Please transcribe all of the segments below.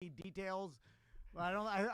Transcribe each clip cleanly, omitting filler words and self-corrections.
details. I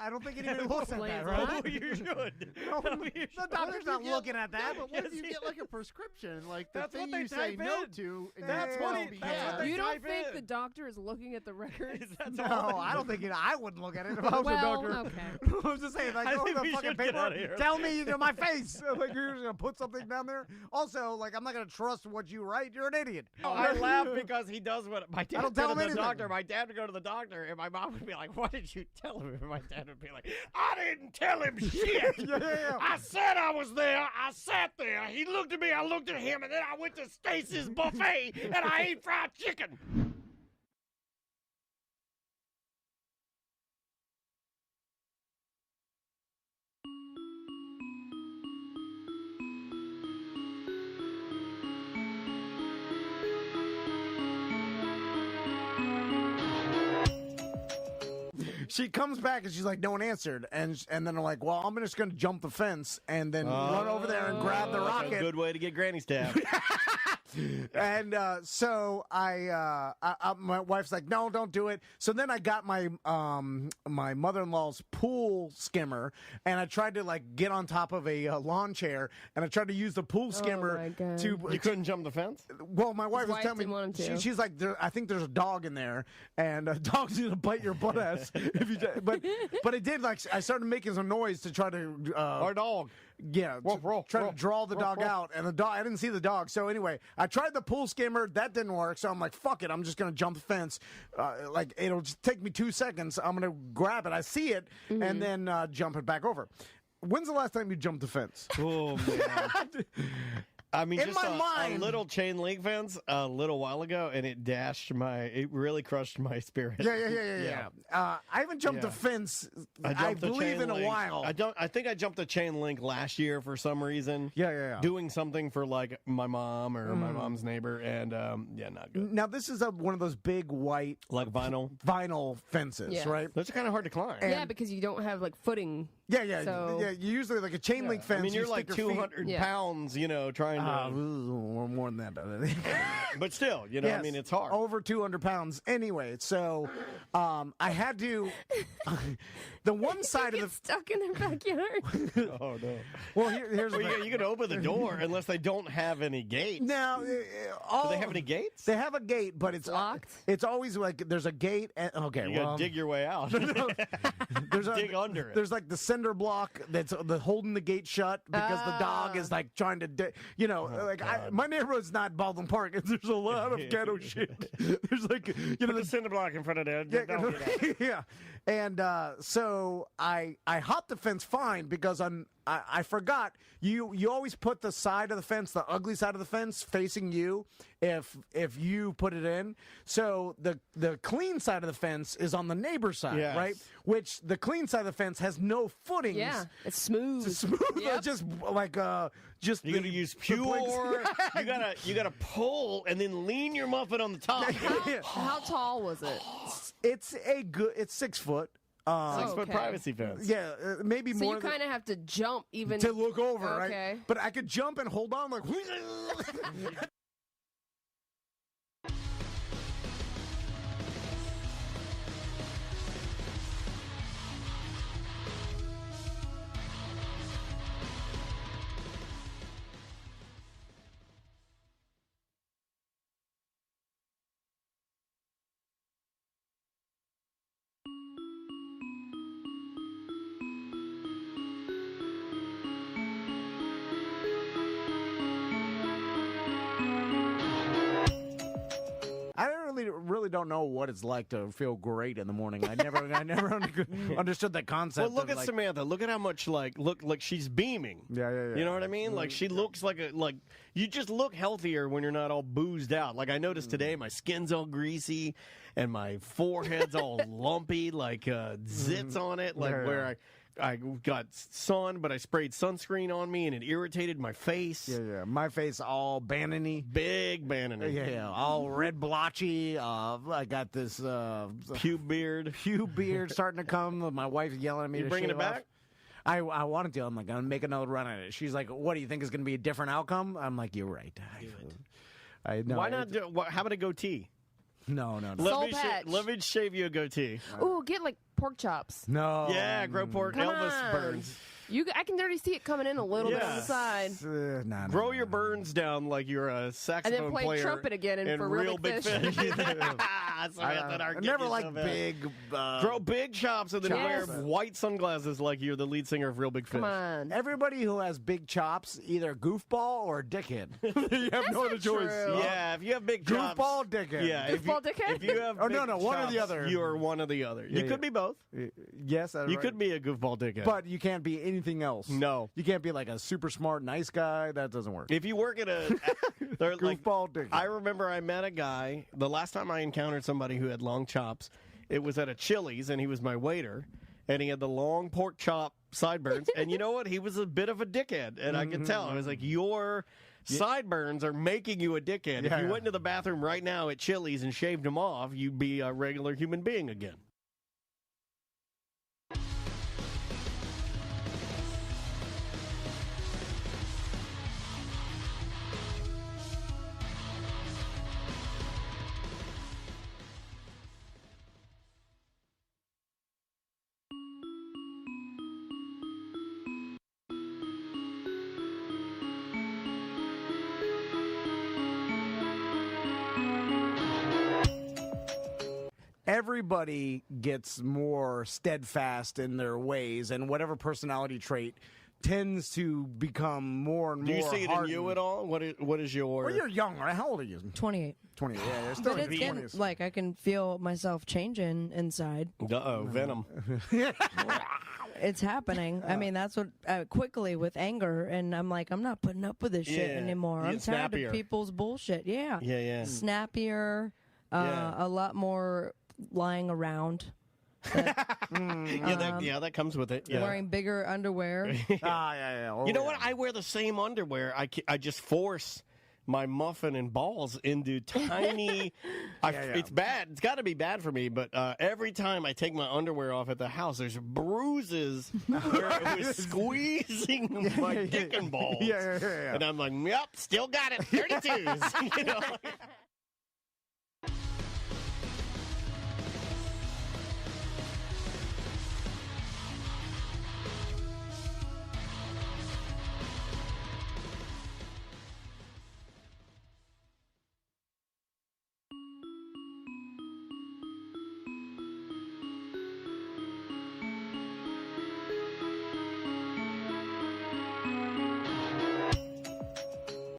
don't think anybody looks at that, right? Oh, you should. The doctor's not looking at that. But what if you get like a prescription, like the That's thing what they you say type no in. to? And That's you what tell it- me that's yes. what they You don't type think in. the doctor is looking at the records? No, I don't think I wouldn't look at it if I was Well, a doctor. okay. I was just saying, like, I go think to the we fucking should get out of paper. here. Tell me my face. Like, you're just gonna put something down there. Also, like, I'm not gonna trust what you write. You're an idiot. I laugh because he does what my dad don't would go tell to him the anything. doctor. My dad would go to the doctor, and my mom would be like, "What did you tell him?" And my dad would be like, "I didn't tell him shit. Yeah. I said I was there. I sat there. He looked at me. I looked at him, and then I went to Stacy's buffet and I ate fried chicken." She comes back and she's like, no one answered, and then I'm like, well, I'm just gonna jump the fence and then run over there and grab the That's rocket. a good way to get granny stabbed. And so my wife's like, no, don't do it. So then I got my my mother-in-law's pool skimmer, and I tried to like get on top of a lawn chair, and I tried to use the pool skimmer my God. to. You couldn't jump the fence? Well, my wife was wife telling me didn't want him to. she's like, I think there's a dog in there, and a dog's gonna bite your butt ass if you. But it did, like, I started making some noise to try to Our dog. yeah, Ruff, try ruff, to draw the dog ruff. out, and the dog. I didn't see the dog. So anyway, I tried the pool skimmer. That didn't work. So I'm like, fuck it. I'm just gonna jump the fence. Like, it'll just take me 2 seconds. I'm gonna grab it. I see it, and then jump it back over. When's the last time you jumped the fence? Oh, man. I mean, In just my a mind- little chain link fence a little while ago, and it really crushed my spirit. Yeah. I haven't jumped Yeah. the fence. I I jumped the believe chain in a link. while. I think I jumped the chain link last year for some reason. Yeah. Doing something for like my mom or my mom's neighbor, and not good. Now this is one of those big white Like vinyl fences, Yes. right? Those are kind of hard to climb. Yeah, because you don't have like footing. Yeah. So- You usually like a chain link fence. I mean, you're you like stick your feet- 200 Yeah. pounds, trying to. more than that. But still, I Yes, mean, it's hard. Over 200 pounds. Anyway, so I had to. The one side Get of the. stuck in their backyard. Oh no! Well, here's the Well, thing. you can open the door unless they don't have any gates. Now, Do they have any gates? They have a gate, but it's locked? It's always like there's a gate. And, okay, You well, gotta dig your way out. there's dig under it. There's like the cinder block that's holding the gate shut because the dog is like trying to, my neighborhood's not Baldwin Park. There's a lot of ghetto shit. There's like, Put the cinder block in front of there. yeah, Don't get out. yeah. And so I hopped the fence fine because I forgot you always put the side of the fence, the ugly side of the fence, facing you if you put it in. So the clean side of the fence is on the neighbor's side, Yes. right? Which the clean side of the fence has no footings. Yeah, it's smooth. It's smooth. Yep. Just like just You gotta use pure. You gotta pull and then lean your muffin on the top. How tall was it? It's 6 foot. 6-foot Okay. privacy fence. Yeah, maybe So more you kind of have to jump even to look over, Okay. right? But I could jump and hold on like. I really don't know what it's like to feel great in the morning. I never understood that concept. Well, look of, at Samantha. Look at how much look she's beaming. Yeah. You know what I mean? Like she looks like you just look healthier when you're not all boozed out. Like I noticed today, my skin's all greasy and my forehead's all lumpy, like zits on it, like where I got sun, but I sprayed sunscreen on me and it irritated my face. Yeah. My face all banana-y. Big banana. Yeah. All red blotchy. I got this Pube beard starting to come. My wife's yelling at me You to bringing shave it back? off. I wanted to. I'm like, I'm gonna make another run at it. She's like, what do you think is gonna be a different outcome? I'm like, you're right. I know. Why not? How about a goatee? No. Soul patch. Let me shave you a goatee. Ooh, get like pork chops. No. Yeah, grow pork. Come Elvis on. burns. I can already see it coming in a little bit on the Yes. side. Nah, Grow your burns down like you're a saxophone And then play player. trumpet again and in for real big fish. I never like big. Grow big chops and then Yes. wear white sunglasses like you're the lead singer of Real Big Fish. Come on. Everybody who has big chops, either goofball or dickhead. You have no other not choice. true. Yeah, if you have big chops. Goofball, dickhead. Yeah, Goofball dickhead? If you have Oh, no, big no, one or the chops, other. You are one or the other. Yeah, You could be both. Yes, that's You right. could be a goofball dickhead. But you can't be anything else. No. You can't be like a super smart, nice guy. That doesn't work. If you work at a they're like, Goofball dickhead. I remember I met a guy the last time I encountered somebody who had long chops. It was at a Chili's and he was my waiter and he had the long pork chop sideburns and you know what? He was a bit of a dickhead and I could tell. I was like, your sideburns are making you a dickhead. Yeah, if you yeah. went into the bathroom right now at Chili's and shaved them off, you'd be a regular human being again. Everybody gets more steadfast in their ways, and whatever personality trait tends to become more and Do more you see it in hardened. you at all? What is your... Well, you're young, right? How old are you? 28. 20. Yeah, you're still But in it's your getting, 20s. like, I can feel myself changing inside. Uh-oh, Venom. It's happening. I mean, that's what quickly with anger, and I'm like, I'm not putting up with this shit Yeah. anymore. You I'm get tired snappier. of people's bullshit. Yeah. Yeah. Snappier, Yeah. a lot more lying around, That comes with it. Yeah. wearing bigger underwear. Yeah. Oh, You know yeah. what? I wear the same underwear. I just force my muffin and balls into tiny. It's bad. It's got to be bad for me. But every time I take my underwear off at the house, there's bruises where it was squeezing my dick and balls. Yeah. And I'm like, yep, still got it. 32s. You know?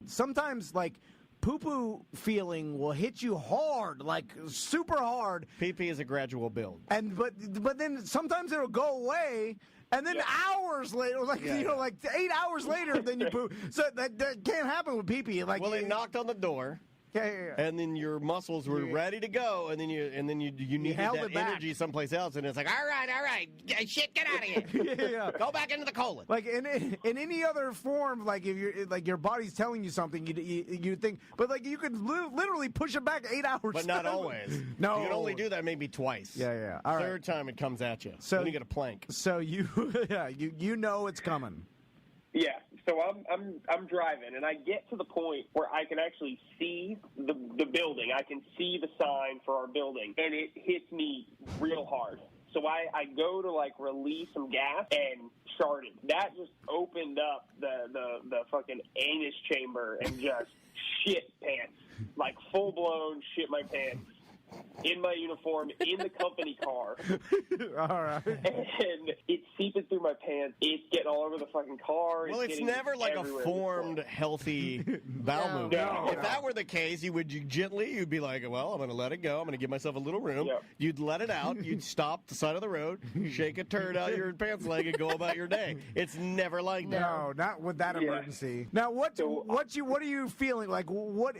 Sometimes, like, poo-poo feeling will hit you hard, like super hard, PP is a gradual build. and but then sometimes it'll go away, and then hours later, like like 8 hours later, then you poo. So that can't happen with pee-pee. Like, Well, it knocked on the door. yeah. And then your muscles were ready to go, and then you needed held that it back. energy someplace else, and it's like, all right, shit, get out of here, Yeah. go back into the colon. Like in any other form, like if you're like your body's telling you something, you think, but like you could literally push it back 8 hours. But not always. No, you can only do that maybe twice. Yeah. All right. Third time it comes at you. So- Then you get a plank. So you you know it's coming. Yeah, so I'm driving, and I get to the point where I can actually see the building. I can see the sign for our building, and it hits me real hard. So I go to, like, release some gas and sharded. That just opened up the fucking anus chamber and just shit pants. Like, full-blown shit my pants. In my uniform, in the company car. All right. And it's seeping through my pants. It's getting all over the fucking car. Well, it's getting never like a everywhere. formed, healthy bowel No. movement. No. If that were the case, you'd be like, well, I'm going to let it go. I'm going to give myself a little room. Yep. You'd let it out. You'd stop the side of the road, shake a turd out your pants leg, and go about your day. It's never like that. No, not with that Yeah. emergency. Now, what are you feeling like? What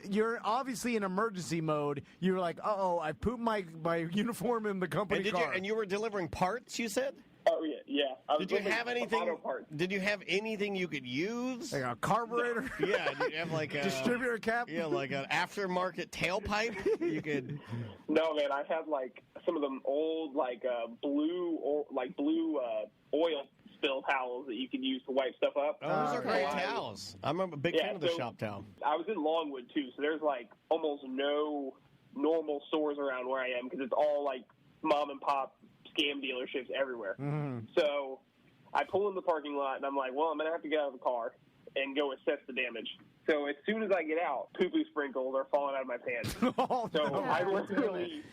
you're obviously in emergency mode. You're like, uh-oh, I pooped my uniform in the company car. And you were delivering parts, you said? Oh, yeah. I was Did you looking have for anything? auto parts. Did you have anything you could use? like a carburetor, Yeah, did you have like a distributor cap. Yeah, like an aftermarket tailpipe. You could. No, man, I had, like, some of them old, like, blue oil spill towels that you could use to wipe stuff up. Oh, those are okay. great towels. I'm a big fan of the so shop towel. I was in Longwood, too, so there's, like, almost no normal stores around where I am because it's all like mom and pop scam dealerships everywhere. So I pull in the parking lot and I'm like, well, I'm going to have to get out of the car and go assess the damage. So as soon as I get out, poo-poo sprinkles are falling out of my pants. So I literally,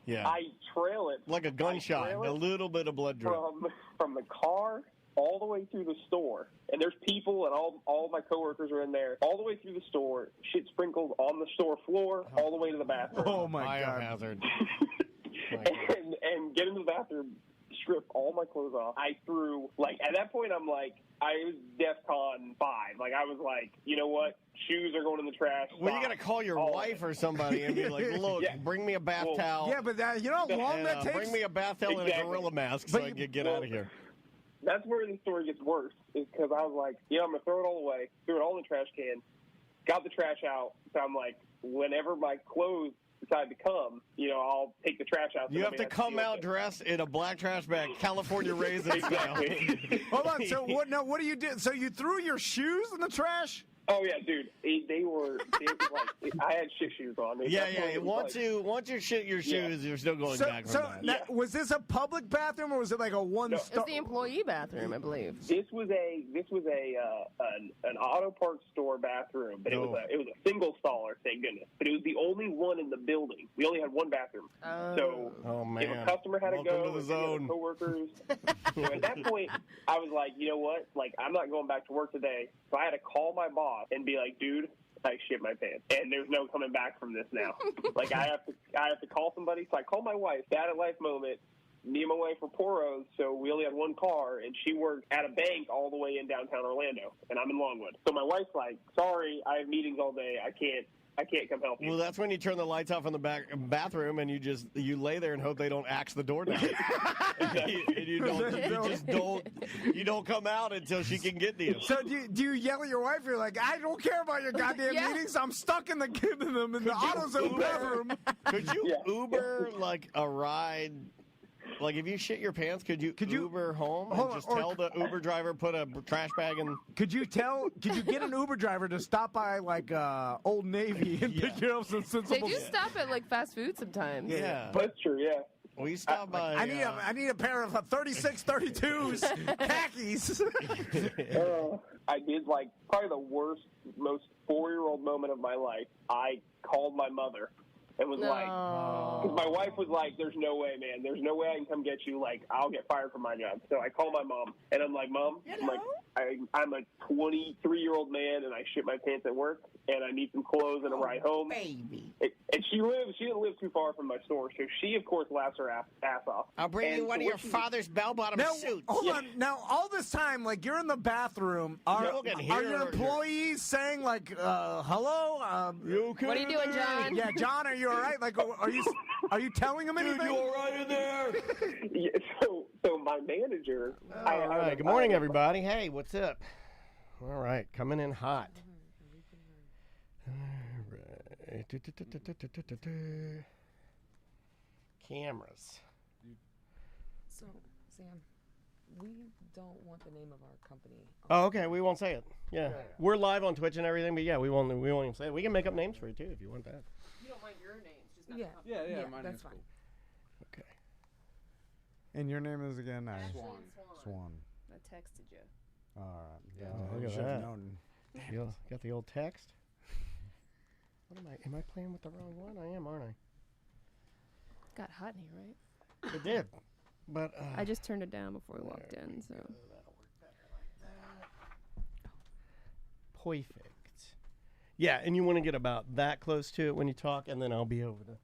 I trail it. Like a gunshot, a little bit of blood drip. From the car all the way through the store. And there's people and all my coworkers are in there. All the way through the store, shit sprinkled on the store floor, all the way to the bathroom. Oh, my God. Biohazard. and get into the bathroom, strip all my clothes off. I threw, like, at that point, I'm like, I was DEFCON 5. Like, I was like, you know what? Shoes are going in the trash. Well, you got to call your wife or somebody and be like, look, bring me a bath towel. Yeah, but you know how long that takes? Bring me a bath towel and a gorilla mask so I can get out of here. That's where the story gets worse, is because I was like, I'm going to throw it all away, threw it all in the trash can, got the trash out. So I'm like, whenever my clothes decide to come, I'll take the trash out. So you have to come out dressed in a black trash bag, California raisin style. Hold on. So what do you do? So you threw your shoes in the trash? Oh yeah, dude. They were like, I had shit shoes on. Yeah. Once you shit your shoes, you're still going back. Was this a public bathroom or was it like a one? It was the employee bathroom, I believe. This was an auto parts store bathroom, but it was a single staller, thank goodness. But it was the only one in the building. We only had one bathroom. So if a customer had to go, to the zone. Coworkers. At that point, I was like, you know what? Like, I'm not going back to work today. So I had to call my boss and be like, dude, I shit my pants, and there's no coming back from this now. Like, I have to call somebody. So I called my wife. Bad at life moment. Me and my wife were poros, so we only had one car, and she worked at a bank all the way in downtown Orlando, and I'm in Longwood. So my wife's like, sorry, I have meetings all day. I can't come help you. Well, that's when you turn the lights off in the bathroom and you lay there and hope they don't axe the door down. You don't come out until she can get to you. So do you yell at your wife? You're like, I don't care about your goddamn meetings. I'm stuck in the AutoZone bathroom. Could you Uber like a ride? Like, if you shit your pants, could you Uber home and just tell the Uber driver put a trash bag in? Could you get an Uber driver to stop by like Old Navy and pick you up some sensible? They do stop at like fast food sometimes. Yeah, that's true. Yeah. Well, you stop by. I need a pair of 36, 32s khakis. I did like probably the worst, most 4-year-old moment of my life. I called my mother. It was like, because my wife was like, there's no way, man. There's no way I can come get you. Like, I'll get fired from my job. So I call my mom, and I'm like, Mom, I'm a 23-year-old man, and I shit my pants at work, and I need some clothes and a ride home. Baby. And she didn't live too far from my store, so she, of course, laughs her ass off. I'll bring you one of your father's bell-bottom suits. Hold on. Now, all this time, like, you're in the bathroom. Are your employees saying, like, hello? You okay? What are you doing, John? Yeah, John, are you all right? Like, are you telling them anything? Dude, you all right in there? Yeah, so my manager. All right. Good morning, everybody. Hey, what's up? All right, coming in hot. All right. Cameras. So, Sam, we don't want the name of our company. Oh, okay. We won't say it. Yeah, we're live on Twitch and everything, but yeah, we won't even say it. We can make up names for you too if you want that. You don't mind your names, just not yeah, my name's fine. Cool. Okay. And your name is again? Swan. I texted you. All right. Yeah, look at should have that. known. You got the old text? What am I playing with the wrong one? I am, aren't I? Got hot in here, right? It did. But I just turned it down before we walked in, so. That'll work better like that. Perfect. Yeah, and you want to get about that close to it when you talk, and then I'll be over to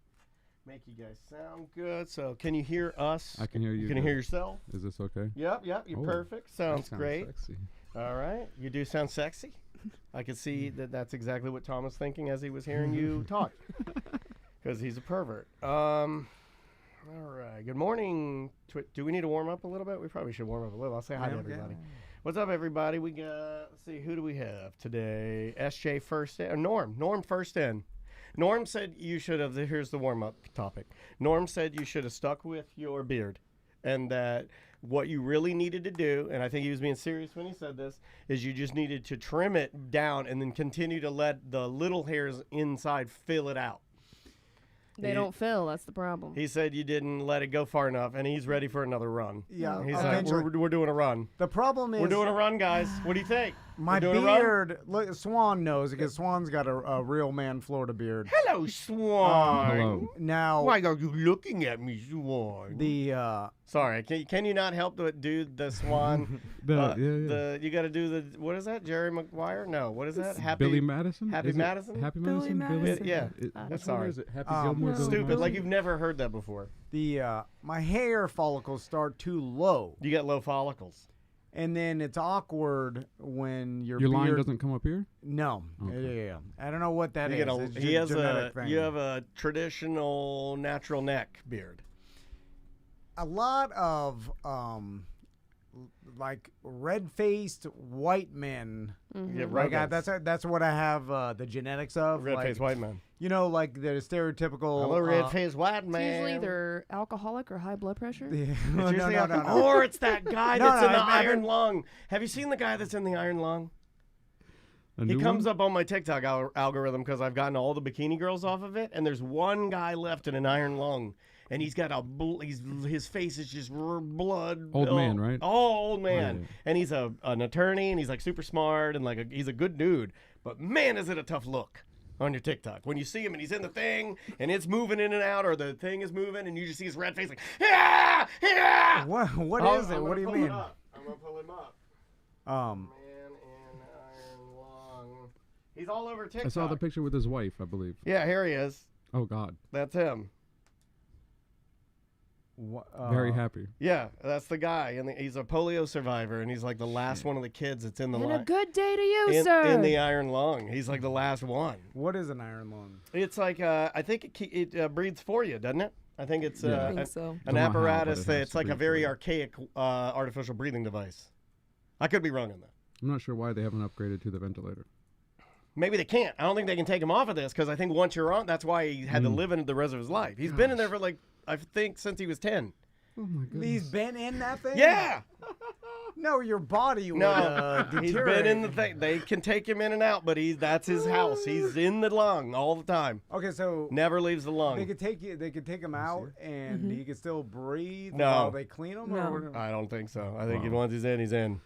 make you guys sound good. So can you hear us? I can hear you. Can you hear yourself? Is this okay? Yep, you're perfect. Sounds great. Sexy. All right. You do sound sexy. I can see that's exactly what Tom was thinking as he was hearing you talk. Because he's a pervert. All right. Good morning. Do we need to warm up a little bit? We probably should warm up a little. I'll say hi to everybody. What's up, everybody? We got, let's see, who do we have today? SJ first in, or Norm. Norm first in. Norm said you should have, here's the warm-up topic. Norm said you should have stuck with your beard, and that what you really needed to do, and I think he was being serious when he said this, is you just needed to trim it down and then continue to let the little hairs inside fill it out. They don't fill. That's the problem. He said you didn't let it go far enough, and he's ready for another run. Yeah, He's like, eventually. we're doing a run. The problem is We're doing a run, guys. What do you think? my We're doing a run? beard. Look, Swan knows because Swan's got a real man Florida beard. Hello, Swan. Hello. Now Why are you looking at me, Swan? the Sorry, can you not help do the Swan? You got to do the, what is that? Jerry Maguire? No, what is that? Billy Madison? Happy Is it Madison? Happy Billy Madison? Madison. Yeah. Which one Sorry. is it? Happy Gilmore? Billy Stupid, Madison? like you've never heard that before. my hair follicles start too low, You got low follicles. and then it's awkward when your Your line beard doesn't come up here? No, Okay. yeah. I don't know what that You is. get It's he has genetic thing. you have a traditional natural neck beard. a lot of like red-faced white men. You get Like red-faced. that's what I have the genetics of. Red-faced like, white man. You know, like the stereotypical. Hello, red-faced white It's man. usually either alcoholic or high blood pressure. Yeah, It's no, usually no, no, alcohol- no. Or it's that guy No, that's no, in the I've iron been- lung. Have you seen the guy that's in the iron lung? A He new comes one? up on my TikTok algorithm because I've gotten all the bikini girls off of it, and there's one guy left in an iron lung, and he's got his face is just blood. Old man, right? Oh, old man. Yeah. And he's an attorney, and he's like super smart, and like he's a good dude. But man, is it a tough look on your TikTok when you see him and he's in the thing and it's moving in and out, or the thing is moving, and you just see his red face like, yeah, yeah. What is it? What do you mean? I'm gonna pull him up. Um, Man in iron lung. He's all over TikTok. I saw the picture with his wife, I believe. Yeah, here he is. Oh, God. That's him. Very happy. Yeah, that's the guy, and he's a polio survivor, and he's like the last one of the kids that's in the And a line. good day to you, sir. In the iron lung. He's like the last one. What is an iron lung? It's like I think it breathes for you, doesn't it? I think it's Yeah. I think so. an Don't know how, apparatus but it that has it's to like a breathe very for you. archaic artificial breathing device. I could be wrong on that. I'm not sure why they haven't upgraded to the ventilator. Maybe they can't. I don't think they can take him off of this because I think once you're on, that's why he had to live in it the rest of his life. He's been in there for like I think since he was 10. Oh, my goodness. He's been in that thing? Yeah. No, your body would No, he's deteriorate. been in the thing. They can take him in and out, but that's his house. He's in the lung all the time. Okay, so Never leaves the they lung. could take you. They could take him out, and he could still breathe No. while they clean him. No. Or, I don't think so. I think Wow. once he's in, he's in.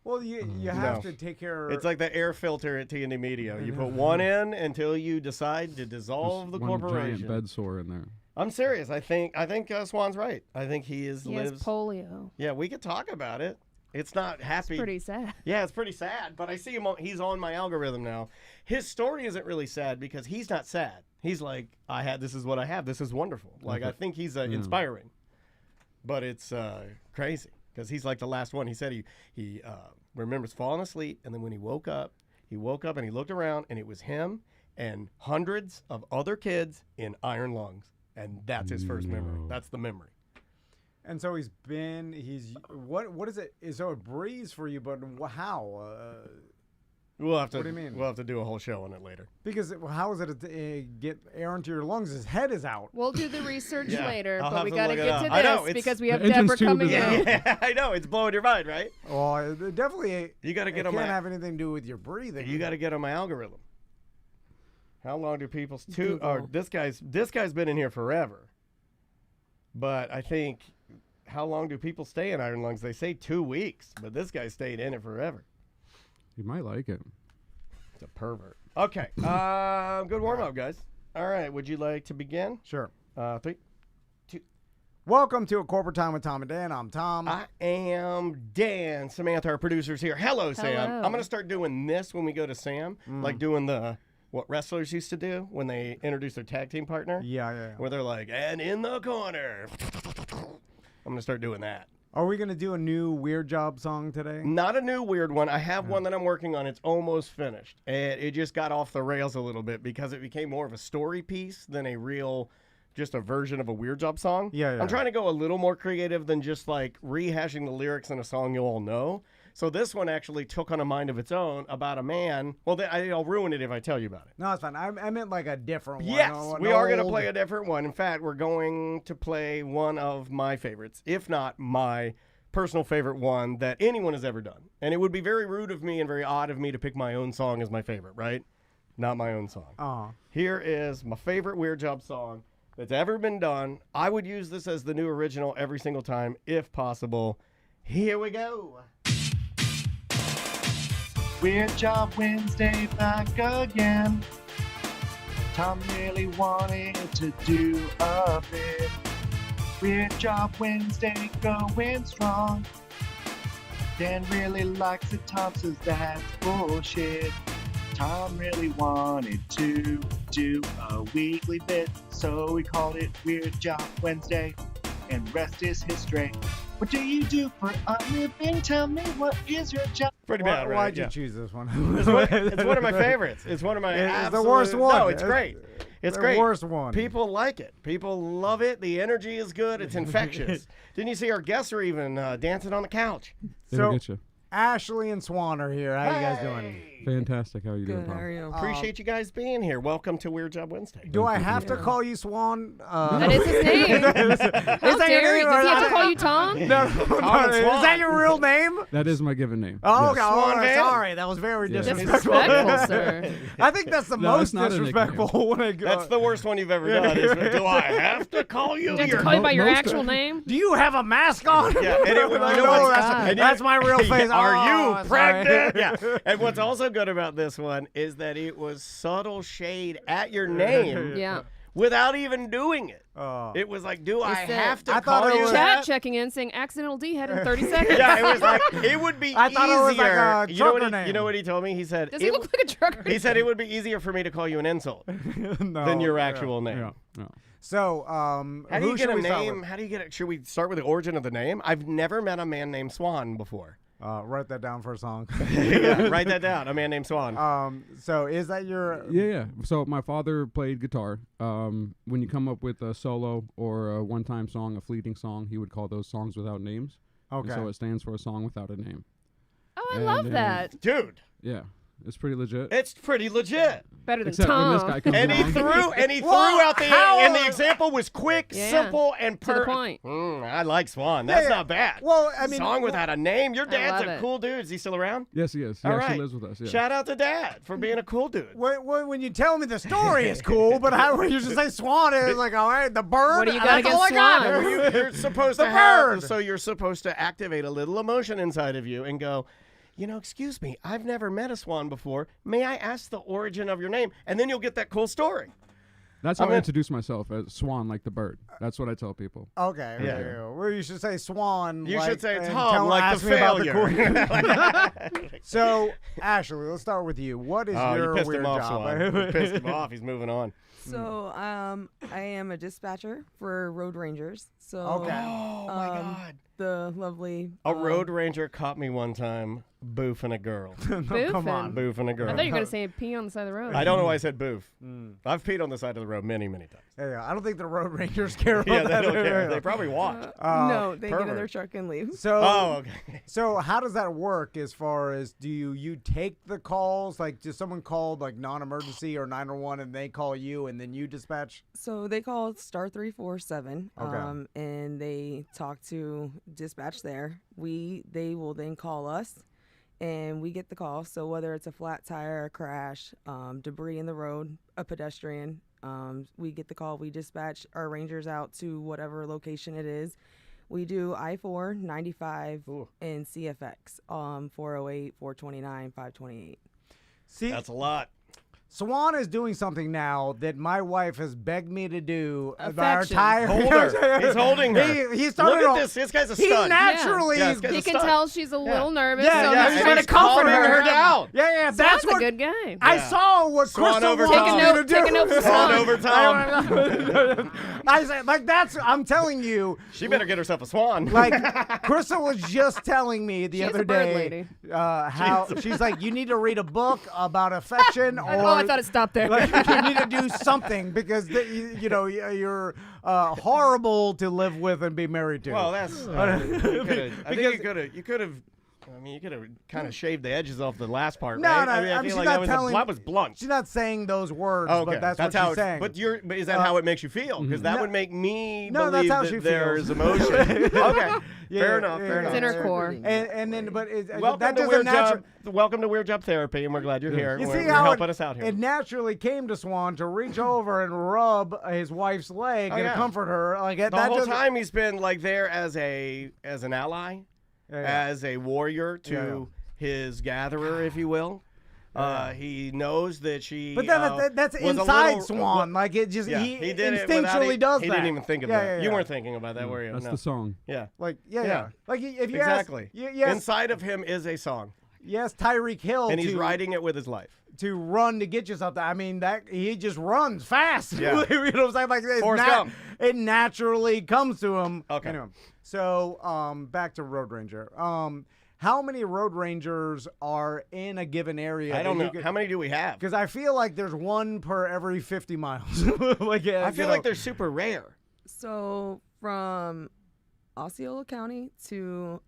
well, you have No. to take care. It's like the air filter at TND Media. You put one in until you decide to dissolve Just the one corporation. giant bed sore in there. I'm serious. I think Swan's right. I think he He has lives. polio. Yeah, we could talk about it. It's not happy. Pretty sad. Yeah, it's pretty sad, but I see him. He's on my algorithm now. His story isn't really sad because he's not sad. He's like, this is what I have. This is wonderful. Like, I think he's inspiring, but it's crazy because he's like the last one. He said he remembers falling asleep, and then when he woke up and he looked around, and it was him and hundreds of other kids in iron lungs, and that's his first memory. That's the memory. And so he's what is it? So it breathes for you, but how? We'll have to. What do you mean? We'll have to do a whole show on it later. Because how is it to get air into your lungs? His head is out. We'll do the research Yeah, later, I'll but have we to got to look it get up. to I know, this it's- because we have the entrance Deborah tube coming is out. Yeah, I know. It's blowing your mind, right? Well, it definitely. You got to get it on can't my. have anything to do with your breathing. You got to get on my algorithm. How long do people? Google. This guy's been in here forever. But I think, how long do people stay in iron lungs? They say 2 weeks, but this guy stayed in it forever. You might like it. It's a pervert. Okay. Good warm up, guys. All right. Would you like to begin? Sure. 3. Welcome to A Corporate Time with Tom and Dan. I'm Tom. I am Dan. Samantha, our producer's here. Hello, Sam. Hello. I'm going to start doing this when we go to Sam, like doing what wrestlers used to do when they introduce their tag team partner, yeah. where they're like, and in the corner. I'm going to start doing that. Are we gonna do a new Weird Job song today? Not a new weird one. I have one that I'm working on. It's almost finished. And it just got off the rails a little bit because it became more of a story piece than a real, just a version of a Weird Job song. Yeah. I'm trying to go a little more creative than just like rehashing the lyrics in a song you all know. So this one actually took on a mind of its own about a man. Well, I'll ruin it if I tell you about it. No, it's fine. I meant like a different one. Yes, an we are going to old- play a different one. In fact, we're going to play one of my favorites, if not my personal favorite one that anyone has ever done. And it would be very rude of me and very odd of me to pick my own song as my favorite, right? Not my own song. Uh-huh. Here is my favorite Weird Job song. that's ever been done. I would use this as the new original every single time, if possible. Here we go. Weird Job Wednesday back again. Tom really wanted to do a bit. Weird Job Wednesday going strong. Dan really likes it. Tom says that's bullshit. Tom really wanted to do a weekly bit, so we called it Weird Job Wednesday, and the rest is history. What do you do for a living? Tell me, what is your job? Pretty bad, right? Why'd you Yeah. choose this one? It's one of my favorites. It's one of my It's the worst one. No, it's great. It's the great. worst one. People like it. People love it. The energy is good. It's infectious. Didn't you see our guests are even dancing on the couch? It'll So- get you. Ashley and Swan are here. How you guys doing? Fantastic. How are you doing, Good. How are Tom? you? Appreciate you guys being here. Welcome to Weird Job Wednesday. Do I have to call you Swan? That is his name. How Is that your dare name he? or Does he have not? to call you Tom? No, and is Swan. that your real name? That is my given name. Oh, okay. Yes. Oh, Swan Van? sorry. That was very Yeah. disrespectful. Disrespectful, sir. I think that's the No, most it's not a disrespectful when I go. That's the worst one you've ever done. Do I have to call you? Do you have to your- call you by your most- actual name? Do you have a mask on? Yeah, and it, you I know know, what's- that's, and that's my real face. Are Oh, you sorry. pregnant? Yeah. And what's also good about this one is that it was subtle shade at your name Yeah. without even doing it. Oh. It was like, do I said- have to I call thought it you was- that? Chat checking in saying accidental D head in 30 seconds. Yeah, it was like it would be I thought it was like easier. a you know what trucker he, you know what he told me? He said Does he it- look like a trucker? he said it would be easier for me to call you an insult No, than your yeah. actual name. Yeah. Yeah. So, How do who you should get a we start name? with? How do you get it? Should we start with the origin of the name? I've never met a man named Swan before. Write that down for a song. Yeah, write that down. A man named Swan. So is that your? Yeah. So my father played guitar. When you come up with a solo or a one-time song, a fleeting song, he would call those songs without names. And Okay. so it stands for a song without a name. Oh, I And love then- that. Dude, Yeah. It's pretty legit. it's pretty legit. Better than Except when this Tom. guy comes And he along. threw Well, out the how- and the example was quick, Yeah. simple, and To the point. I like Swan. That's yeah. not bad. Well, I mean, Song without a name. Your dad's love a it. cool dude. Is he still around? Yes, he is. He All actually right. lives with us. Yeah. Shout out to Dad for being a cool dude. when you tell me the story, it's cool. But how when you just say Swan, it's like, all right, the bird. What do you that's got all I against got. Swan? You're supposed The to have, bird. so you're supposed to activate a little emotion inside of you and go, you know, excuse me, I've never met a swan before. May I ask the origin of your name? And then you'll get that cool story. That's how I'm I gonna- introduce myself as Swan, like the bird. That's what I tell people. Okay. Yeah. Okay. Well, you should say Swan. You like, should say and Tom, tell- like ask the me about failure. cool- So, Ashley, let's start with you. What is Oh, your you pissed weird him off, job? Swan. You pissed him off. He's moving on. So, I am a dispatcher for Road Rangers. So, Okay. Oh, my God. the lovely A road ranger caught me one time boofing a girl. No, come on. Boofing a girl. I thought you were going to say pee on the side of the road. I don't know why I said boof. I've peed on the side of the road many, many times. Yeah, I don't think the road rangers care about Yeah, that. they don't care. They probably watch. no, they get in pervert. their truck and leave. So, Oh, okay. so how does that work as far as do you take the calls? Like, does someone call like non-emergency or 911 and they call you and then you dispatch? So they call star 347, Okay. and they talk to dispatch there. They will then call us, and we get the call. So whether it's a flat tire, a crash, debris in the road, a pedestrian, we get the call. We dispatch our rangers out to whatever location it is. We do I-4, 95, and CFX, 408, 429, 528. See, That's a lot. Swan is doing something now that my wife has begged me to do. Affection. Hold her. He's holding her. He started Look off- at this. This guy's a He stud. naturally. Yeah, this guy's He a can stud. tell she's a little nervous, Yeah, so yeah, he's and trying to he's comfort calming her her. down. Yeah, Swan's that's what a good guy. I Yeah. saw. What Swan Crystal over wanted Tom. me to do. Take a note from Swan Swan. over Tom. I said, like that's. I'm telling you. She better get herself a swan. Like Crystal was just telling me the She's other a bird day lady. how she's like, you need to read a book about affection, or Oh, I thought it stopped there. like, you need to do something because you know you're horrible to live with and be married to. Well, that's. I think you could have. I mean, you could have kind of shaved the edges off the last part, No, right? no, I mean, I she's feel not like telling- that was blunt. She's not saying those words, Okay, but that's what how she's saying. But is that how it makes you feel? Because that No. would make me No, that's believe how that she there's feels. emotion. Okay, Yeah, fair enough. yeah, Fair yeah. enough. It's in her core. And then, but Welcome that to doesn't Weird naturally. Job. Welcome to Weird Job Therapy, and we're glad you're here. You We're- see you're how helping us out here. it naturally came to Swan to reach over and rub his wife's leg and yeah. comfort her. Like The that whole doesn't- time he's been like there as an ally, Yeah, yeah. as a warrior to Yeah, yeah. his gatherer, if you will. He knows that she. But then that's was a inside little- Swan. Like it just Yeah, he did it instinctually without does he that. didn't even think of Yeah, that. yeah, You yeah. weren't thinking about that, were you? That's No. the song. Yeah. Like yeah. Yeah. Like if you Exactly. ask, yes, Inside of him is a song, yes, Tyreek Hill, and he's to, riding it with his life. to run to get you something. I mean that he just runs fast. Yeah. You know what I'm saying? Like it's Forrest Gump. it naturally comes to him. Okay. Anyway, so back to Road Ranger. How many Road Rangers are in a given area? I don't know. How many do we have? Because I feel like there's one per every 50 miles. Like I feel like they're super rare. So from Osceola County to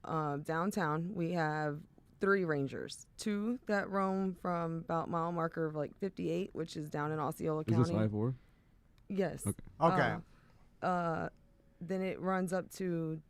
downtown, we have 3 rangers. 2 that roam from about mile marker of like 58, which is down in Osceola Is County. this I-4? Yes. Okay. Okay. Then it runs up to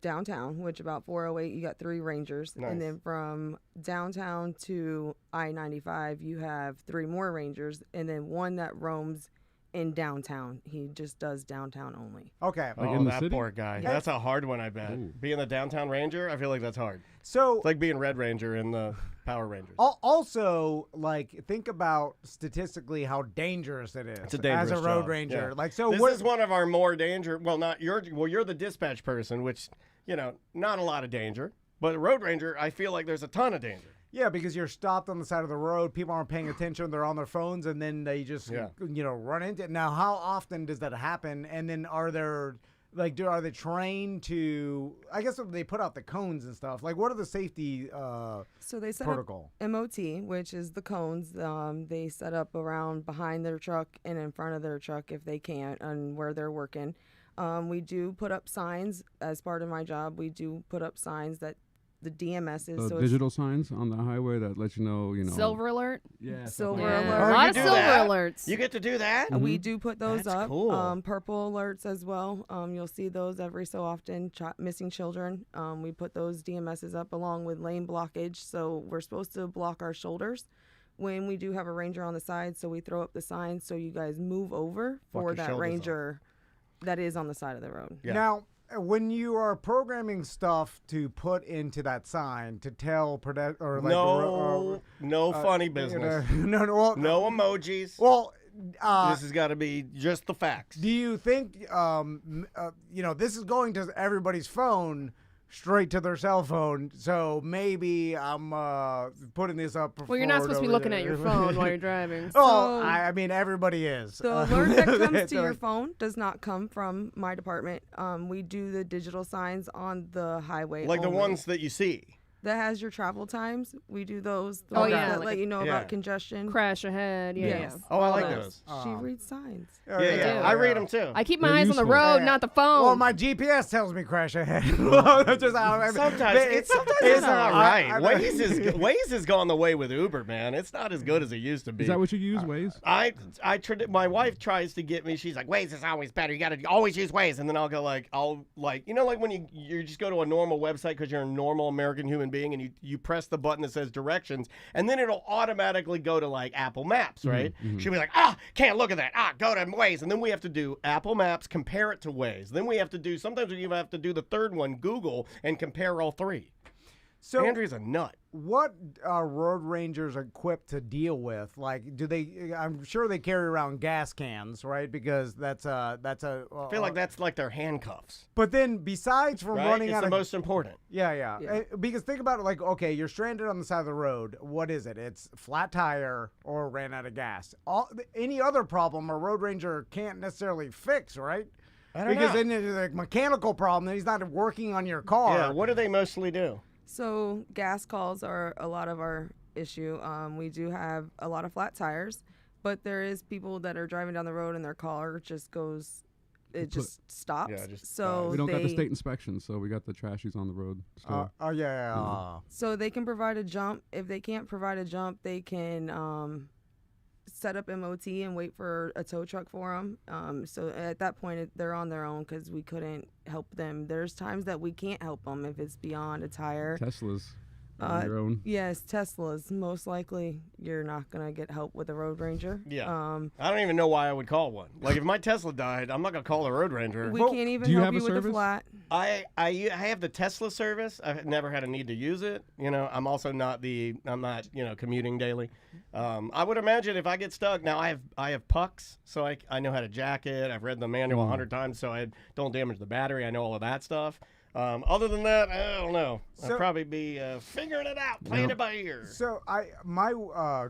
downtown, which about 408 you got 3 rangers. Nice. And then from downtown to I-95 you have 3 more rangers, and then 1 that roams in downtown. He just does downtown only. Okay. Like Oh, in the that city? poor guy. That's a hard one, I bet. Ooh. Being the downtown ranger, I feel like that's hard. So It's like being Red Ranger in the Power Rangers. also, like, think about statistically how dangerous it is It's a dangerous as a road job, ranger. yeah. Like, so This what is one of our more danger. Well, not your. Well, you're the dispatch person, which not a lot of danger. But road ranger, I feel like there's a ton of danger. Yeah, because you're stopped on the side of the road. People aren't paying attention. They're on their phones, and then they just run into it. Now, how often does that happen? And then are they trained to? I guess they put out the cones and stuff. Like, what are the safety So they set protocol? up MOT, which is the cones. They set up around behind their truck and in front of their truck if they can, and where they're working. We do put up signs as part of my job. We do put up signs that the DMS is. So Digital signs on the highway that let you know, Silver alert. Yeah. Silver Yeah. alert. A Oh, lot you of do silver that? alerts. You get to do that? We do put those That's up. cool. Purple alerts as well. You'll see those every so often. Missing children. We put those DMSs up along with lane blockage. So we're supposed to block our shoulders when we do have a ranger on the side. So we throw up the sign so you guys move over Block for your that shoulders ranger that is on the side of the road. Yeah. Now, when you are programming stuff to put into that sign to tell No funny business. no, No emojis. Well, This has got to be just the facts. do you think this is going to everybody's phone straight to their cell phone? So maybe I'm putting this up. Well, you're not forward supposed to be over looking there. at your phone while you're driving. Oh, So- I mean everybody is. The alert that comes to So, your like, phone does not come from my department. We do the digital signs on the highway. Like the only. ones that you see. that has your travel times. We do those. The Oh, ones yeah, that like let a- you know Yeah. about congestion. Crash ahead. Yeah. Yes. Oh, I like All those. She reads signs. Yeah, yeah. do. I read them too. I keep my They're eyes on the useful. road, Yeah. not the phone. Well, my GPS tells me crash ahead. That's just how I mean, Sometimes it's not I- right. Waze has gone the way with Uber, man. It's not as good as it used to be. Is that what you use, Waze? My wife tries to get me. She's like, Waze is always better. You got to always use Waze. And then I'll go like when you just go to a normal website because you're a normal American human being and you press the button that says directions and then it'll automatically go to like Apple Maps, right? She'll be like, can't look at that. Go to Waze. And then we have to do Apple Maps, compare it to Waze. Then we have to do, sometimes we even have to do the third one, Google, and compare all 3. So Andrea's a nut. what are road rangers equipped to deal with? Like, do they? I'm sure they carry around gas cans, right? Because that's a. I feel like that's like their handcuffs. But then, besides from Right? running It's out the of most important. yeah. Because think about it, like, okay, you're stranded on the side of the road. What is it? It's flat tire or ran out of gas. Any other problem a road ranger can't necessarily fix, right? I don't Because know. then there's a mechanical problem that he's not working on your car. Yeah, what do they mostly do? So gas calls are a lot of our issue. We do have a lot of flat tires, but there is people that are driving down the road and their car just goes it just stops. Yeah, just so We don't got the they- state inspections, so we got the trashies on the road. So Yeah. So they can provide a jump. If they can't provide a jump, they can set up MOT and wait for a tow truck for them. So at that point, they're on their own because we couldn't help them. There's times that we can't help them if it's beyond a tire. Teslas on your own. Yes, Teslas. Most likely, you're not gonna get help with a Road Ranger. Yeah. I don't even know why I would call one. Like if my Tesla died, I'm not gonna call a Road Ranger. We can't even do you help have you a with a service? flat. I have the Tesla service. I've never had a need to use it. You know, I'm also not commuting daily. I would imagine if I get stuck now, I have pucks, so I know how to jack it. I've read the manual 100 times, so I don't damage the battery. I know all of that stuff. Other than that, I don't know. I'd probably be figuring it out, playing it by ear. So my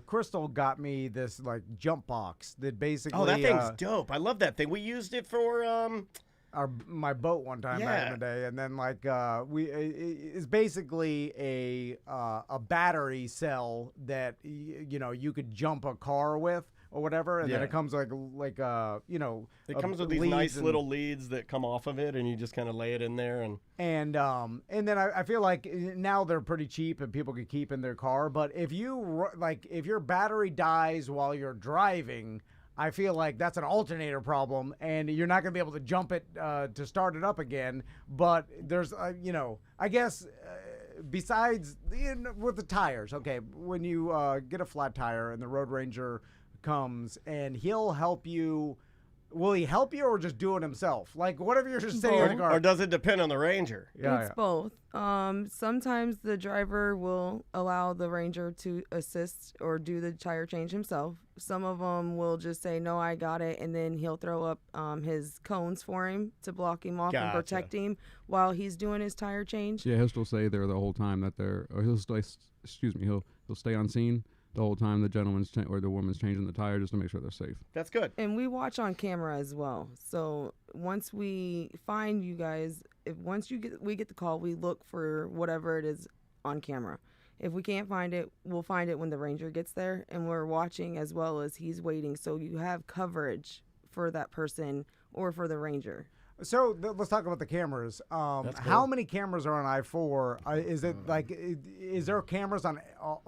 Crystal got me this like jump box that basically. Oh, that thing's dope. I love that thing. We used it for my boat one time back in the day, and then like it's basically a battery cell that you could jump a car with or whatever, and then it comes like it comes with these nice little leads that come off of it, and you just kind of lay it in there and then I feel like now they're pretty cheap and people can keep in their car. But if your battery dies while you're driving, I feel like that's an alternator problem, and you're not going to be able to jump it to start it up again. But there's, I guess, besides with the tires, okay, when you get a flat tire and the Road Ranger comes and he'll help you. Will he help you or just do it himself? Like, what if you're just sitting in the car? or does it depend on the Ranger? It's both. Sometimes the driver will allow the Ranger to assist or do the tire change himself. Some of them will just say, no, I got it, and then he'll throw up his cones for him to block him off and protect him while he's doing his tire change. Yeah, he'll still stay there the whole time that he'll stay on scene the whole time the gentleman's or the woman's changing the tire just to make sure they're safe. That's good. And we watch on camera as well. So once we find you guys, we get the call, we look for whatever it is on camera. If we can't find it, we'll find it when the Ranger gets there, and we're watching as well as he's waiting. So you have coverage for that person or for the Ranger. So let's talk about the cameras. How many cameras are on I-4? Is it is there cameras on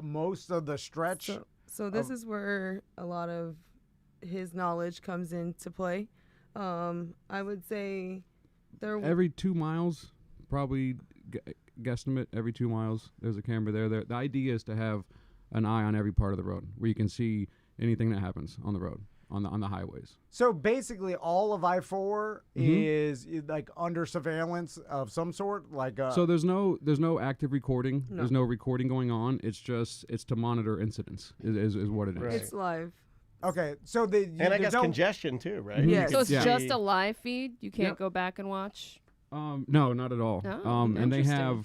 most of the stretch? So this is where a lot of his knowledge comes into play. I would say every 2 miles, probably guesstimate every 2 miles, there's a camera there. The idea is to have an eye on every part of the road where you can see anything that happens on the road. On the highways. So basically, all of I-4 is like under surveillance of some sort. So there's no active recording. No. There's no recording going on. It's to monitor incidents. Is what it is. Right. it's live. Okay, so and I guess congestion too, right? Yes. So it's Yeah. just a live feed. You can't Yep. go back and watch. No, not at all. Oh, And they interesting.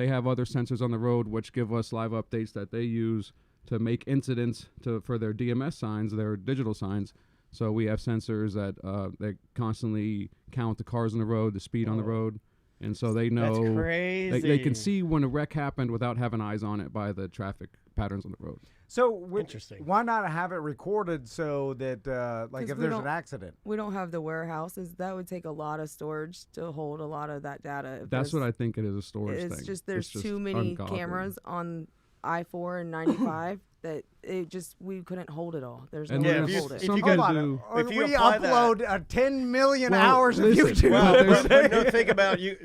have other sensors on the road which give us live updates that they use to make incidents for their DMS signs, their digital signs. So we have sensors that constantly count the cars on the road, the speed on the road, and so they know. That's crazy. They can see when a wreck happened without having eyes on it by the traffic patterns on the road. So Interesting. Why not have it recorded so that if there's an accident? We don't have the warehouses. That would take a lot of storage to hold a lot of that data. That's what I think it is, a storage thing. It's just there's just too many ungodly. cameras on I-4 and 95 that we couldn't hold it all. There's no And way there's to hold it. if you Hold could on. if you We apply upload 10 million Well, hours of listen, YouTube. well, but no, think about you.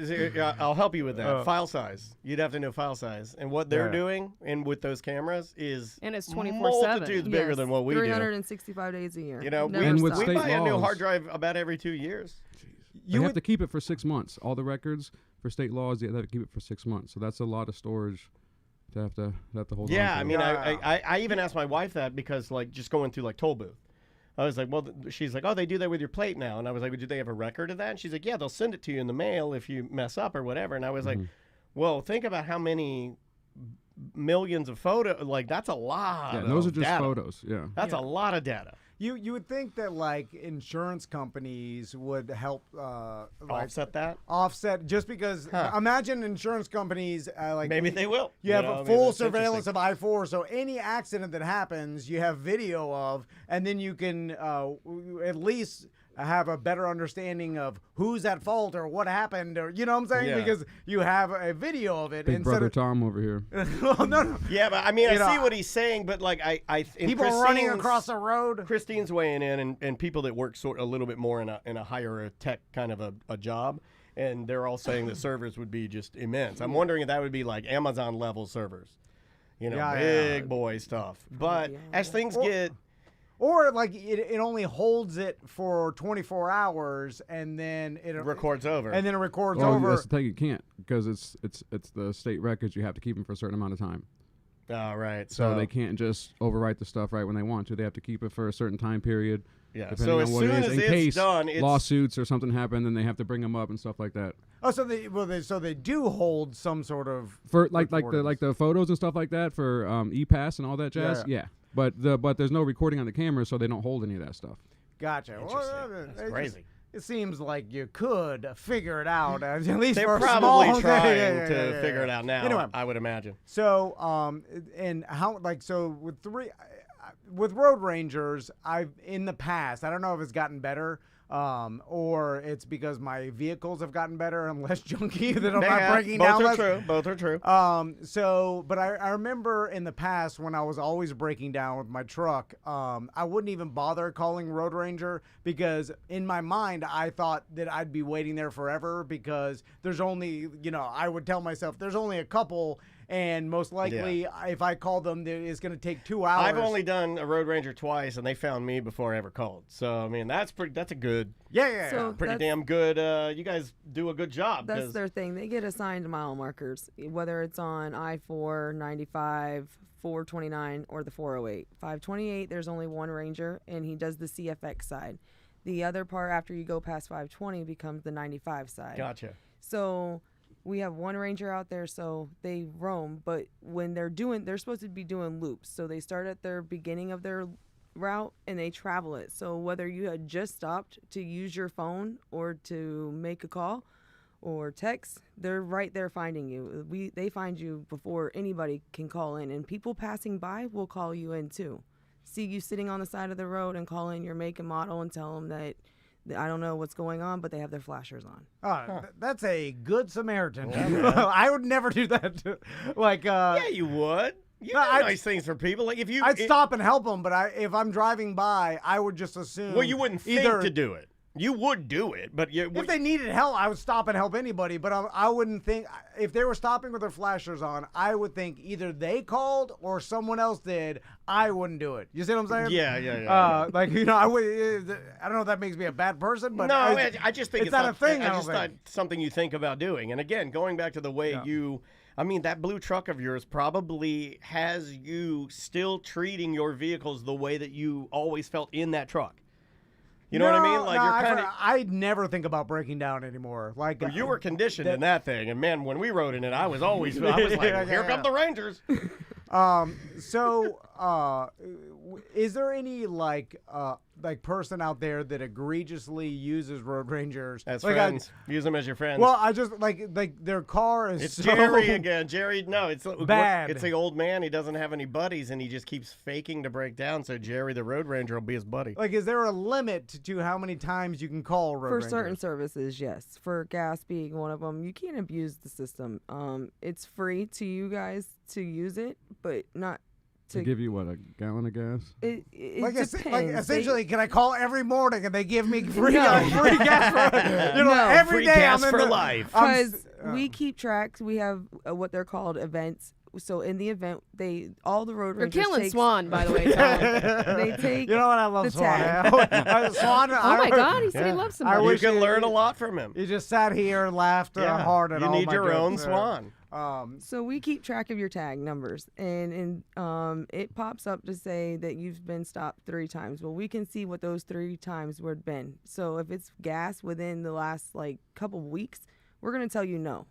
I'll help you with that. File size. You'd have to know file size, and what they're doing, and with those cameras, is And it's 24/7. multitudes bigger Yes, than what we do. 365 days a year. You know, Never And with stops. we state buy a new laws- hard drive about every 2 years. You have to keep it for 6 months. All the records for state laws, you have to keep it for 6 months. So that's a lot of storage to have to hold on Yeah, to. I mean, I even asked my wife that because just going through toll booth. I was like, well, she's like, oh, they do that with your plate now. And I was like, well, do they have a record of that? And she's like, yeah, they'll send it to you in the mail if you mess up or whatever. And I was like, well, think about how many millions of photos. That's a lot. Yeah, those are of just data. photos. Yeah. That's a lot of data. You would think that insurance companies would help Offset that? offset just because imagine insurance companies Maybe they will. You have know, a I mean, full that's surveillance interesting. of I-4, so any accident that happens, you have video of, and then you can at least have a better understanding of who's at fault or what happened, or you know what I'm saying? Yeah. Because you have a video of it. Big instead brother of, Tom over here. well, no. Yeah, but I mean, I You know, see what he's saying, but like in People running Christine's- across the road. Christine's weighing in, and people that work sort a little bit more in a higher tech kind of a job, and they're all saying the servers would be just immense. I'm wondering if that would be like Amazon level servers, Yeah, big boy stuff. But as things get Or like it only holds it for 24 hours and then it records over, and then it records Well, over. that's the thing. You can't because it's the state records. You have to keep them for a certain amount of time. Oh, right. So they can't just overwrite the stuff right when they want to. They have to keep it for a certain time period. Yeah. Depending So on as what soon it is, as in it's case done, it's lawsuits or something happen, then they have to bring them up and stuff like that. Oh, so they do hold some sort of For like recordings. the photos and stuff like that for ePass and all that jazz. Yeah. Yeah. But there's no recording on the camera, so they don't hold any of that stuff. Gotcha. Interesting. That's crazy. It seems like you could figure it out, at least They're for a probably small trying to yeah. figure it out now. Anyway. I would imagine. So, and how with Road Rangers, I've in the past, I don't know if it's gotten better, or it's because my vehicles have gotten better and less junky that I'm not breaking Both down are less. true. Both are true. But I remember in the past when I was always breaking down with my truck, I wouldn't even bother calling Road Ranger because in my mind I thought that I'd be waiting there forever because there's only, I would tell myself there's only a couple. And most likely, if I call them, it's going to take 2 hours. I've only done a Road Ranger twice, and they found me before I ever called. So I mean, that's a good, So pretty that's- damn good. You guys do a good job. That's 'cause- their thing. They get assigned mile markers, whether it's on I-4, 95, 429, or the 408. 528, there's only one ranger, and he does the CFX side. The other part after you go past 520 becomes the 95 side. Gotcha. So we have one ranger out there, so they roam. But when they're supposed to be doing loops. So they start at their beginning of their route and they travel it. So whether you had just stopped to use your phone or to make a call or text, they're right there finding you. They find you before anybody can call in, and people passing by will call you in too. See you sitting on the side of the road and call in your make and model and tell them that I don't know what's going on, but they have their flashers on. That's a good Samaritan. I would never do that. Yeah, you would. You do nice things for people. Like if you, I'd stop and help them, but if I'm driving by, I would just assume. Well, you wouldn't think either to do it. You would do it, but if they needed help, I would stop and help anybody. But I wouldn't think if they were stopping with their flashers on, I would think either they called or someone else did. I wouldn't do it. You see what I'm saying? Yeah. I would. I don't know if that makes me a bad person, but no, I just think it's not a thing. I just thought something you think about doing. And again, going back to the way I mean, that blue truck of yours probably has you still treating your vehicles the way that you always felt in that truck. You know what I mean? Like I never think about breaking down anymore. Like you were conditioned in that thing, and man, when we rode in it, I was like, here come the Rangers. Is there any like person out there that egregiously uses Road Rangers as like friends? Use them as your friends. Well, I just like their car is it's so Jerry again. Jerry, no, it's bad. It's the old man. He doesn't have any buddies, and he just keeps faking to break down. So Jerry, the Road Ranger, will be his buddy. Like, is there a limit to how many times you can call Road Rangers? For certain services, yes. For gas being one of them, you can't abuse the system. It's free to you guys to use it, but not to give you a gallon of gas. It depends. Essentially, can I call every morning and they give me free gas for every free day? Gas for life. Because we keep track. We have what they're called events. So in the event, all the road You're rangers killing take, Swan, by the way. Tom. they take. You know what? I love the Swan. tag. Swan. Oh my God, he said he loves somebody. You can learn a lot from him. He just sat here and laughed hard at you all need my your own jokes. Swan. So we keep track of your tag numbers, and it pops up to say that you've been stopped 3 times. Well, we can see what those 3 times would have been. So if it's gas within the last couple weeks, we're gonna tell you no.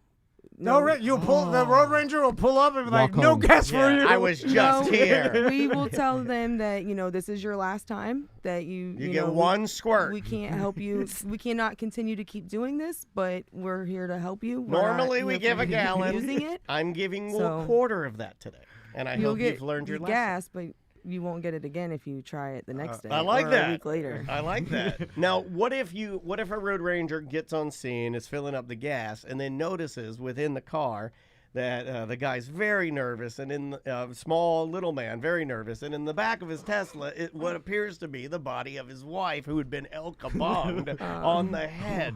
You pull the Road Ranger will pull up and be like, Walk no home. gas for you. I was just here. We will tell them that this is your last time. That you get one squirt. We can't help you. We cannot continue to keep doing this, but we're here to help you. Normally we give a gallon. Using it. I'm giving you So a quarter of that today, and I hope you've learned your lesson. gas, but you won't get it again if you try it the next day. I like or that. A week later. I like that. Now, what if a road ranger gets on scene, is filling up the gas, and then notices within the car that the guy's very nervous, and in small little man, very nervous, and in the back of his Tesla, what appears to be the body of his wife, who had been El Kabonged on the head.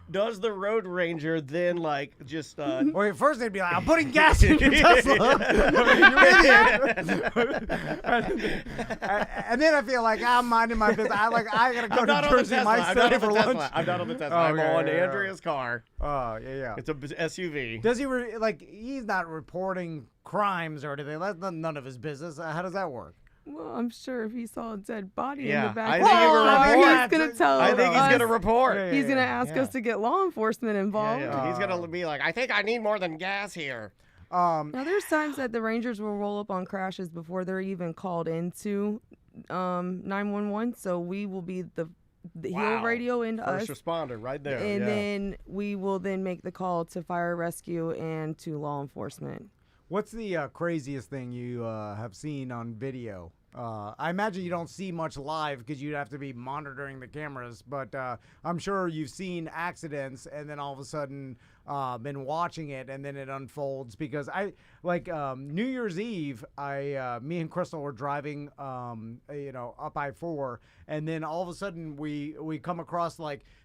Does the road ranger then just? Well, first they'd be like, "I'm putting gas in your Tesla." And then I feel like I'm minding my business. I gotta go to Jersey Mike's today for lunch. I'm not on the Tesla. I'm on Andrea's car. Oh yeah. It's a SUV. Does he he's not reporting crimes or anything? That's none of his business. How does that work? Well, I'm sure if he saw a dead body in Yeah, the back, I think he would report. he's going to tell I think he's us. going to report. He's going to ask us to get law enforcement involved. Yeah. He's going to be like, I think I need more than gas here. Now, there's times that the Rangers will roll up on crashes before they're even called into 911. So we will be he'll radio into us. First responder right there. And then we will then make the call to fire rescue and to law enforcement. What's the craziest thing you have seen on video? I imagine you don't see much live because you'd have to be monitoring the cameras, but I'm sure you've seen accidents and then all of a sudden been watching it and then it unfolds. Because New Year's Eve, me and Crystal were driving, up I-4, and then all of a sudden we come across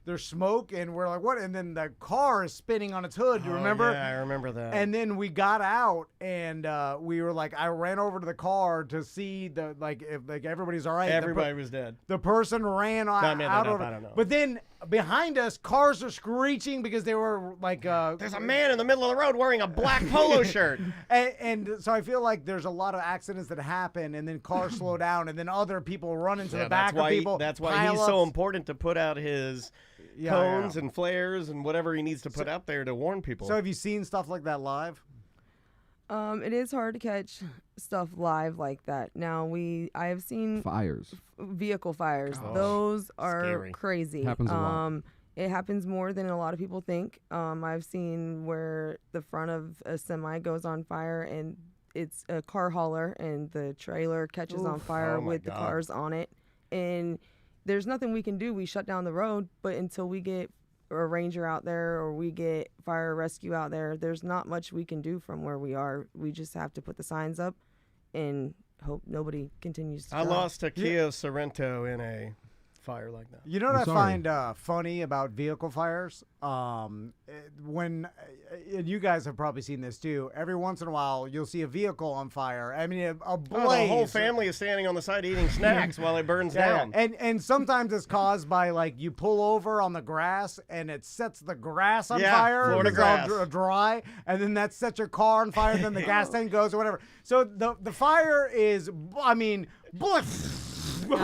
there's smoke and we're like, what? And then the car is spinning on its hood. Do you remember? Yeah, I remember that. And then we got out and we were I ran over to the car to see if everybody's all right. Everybody was dead. The person ran out over. I don't know. But then behind us, cars are screeching because they were there's a man in the middle of the road wearing a black polo shirt. And so I feel like there's a lot of accidents that happen, and then cars slow down, and then other people run into the back of people. That's why he's so important to put out his cones and flares and whatever he needs to put out there to warn people. So have you seen stuff like that live? It is hard to catch stuff live like that. Now I have seen fires, vehicle fires. Those are scary. Crazy. Happens a lot. It happens more than a lot of people think. I've seen where the front of a semi goes on fire and it's a car hauler and the trailer catches on fire with the cars on it. And there's nothing we can do. We shut down the road, but until we get a ranger out there or we get fire rescue out there, there's not much we can do from where we are. We just have to put the signs up and hope nobody continues to I drive. lost a Kia Sorrento in a fire like that. You know what I find funny about vehicle fires? When you guys have probably seen this too. Every once in a while, you'll see a vehicle on fire. I mean, a blaze. The whole family is standing on the side eating snacks while it burns down. And sometimes it's caused by you pull over on the grass and it sets the grass on fire. Florida grass. All dry, and then that sets your car on fire. And then the gas tank goes or whatever. So the fire is, on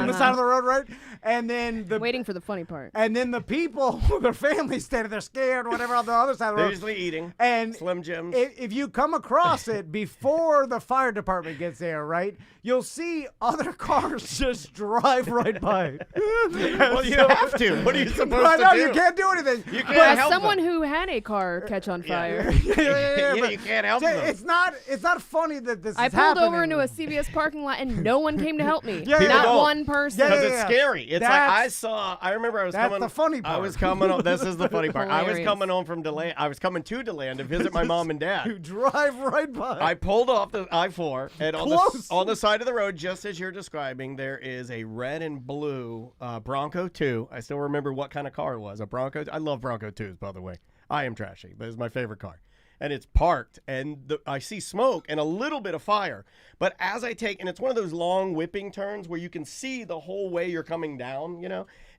the side of the road, right? And then waiting for the funny part. And then the people, their families standing there scared, whatever, on the other side of the road. They're usually eating. And Slim Jims. If you come across it before the fire department gets there, right, you'll see other cars just drive right by. Well, you have to. What are you supposed to do? You can't do anything. You can't help someone them. who had a car catch on fire. You can't help them. It's not funny that this I is pulled happening. over into a CVS parking lot and no one came to help me. Yeah, Not don't. one person. Because it's scary. It's I remember I was that's coming. the funny part. I was coming on. This is the funny part. I was Hilarious. coming home from DeLand. I was coming to DeLand to visit my mom and You dad. drive right by. I pulled off the I-4, and Close. on the side of the road, just as you're describing, there is a red and blue Bronco 2. I still remember what kind of car it was. A Bronco. I love Bronco 2s, by the way. I am trashy, but it's my favorite car. And it's parked, and I see smoke and a little bit of fire. But as I take, and it's one of those long whipping turns where you can see the whole way you're coming down,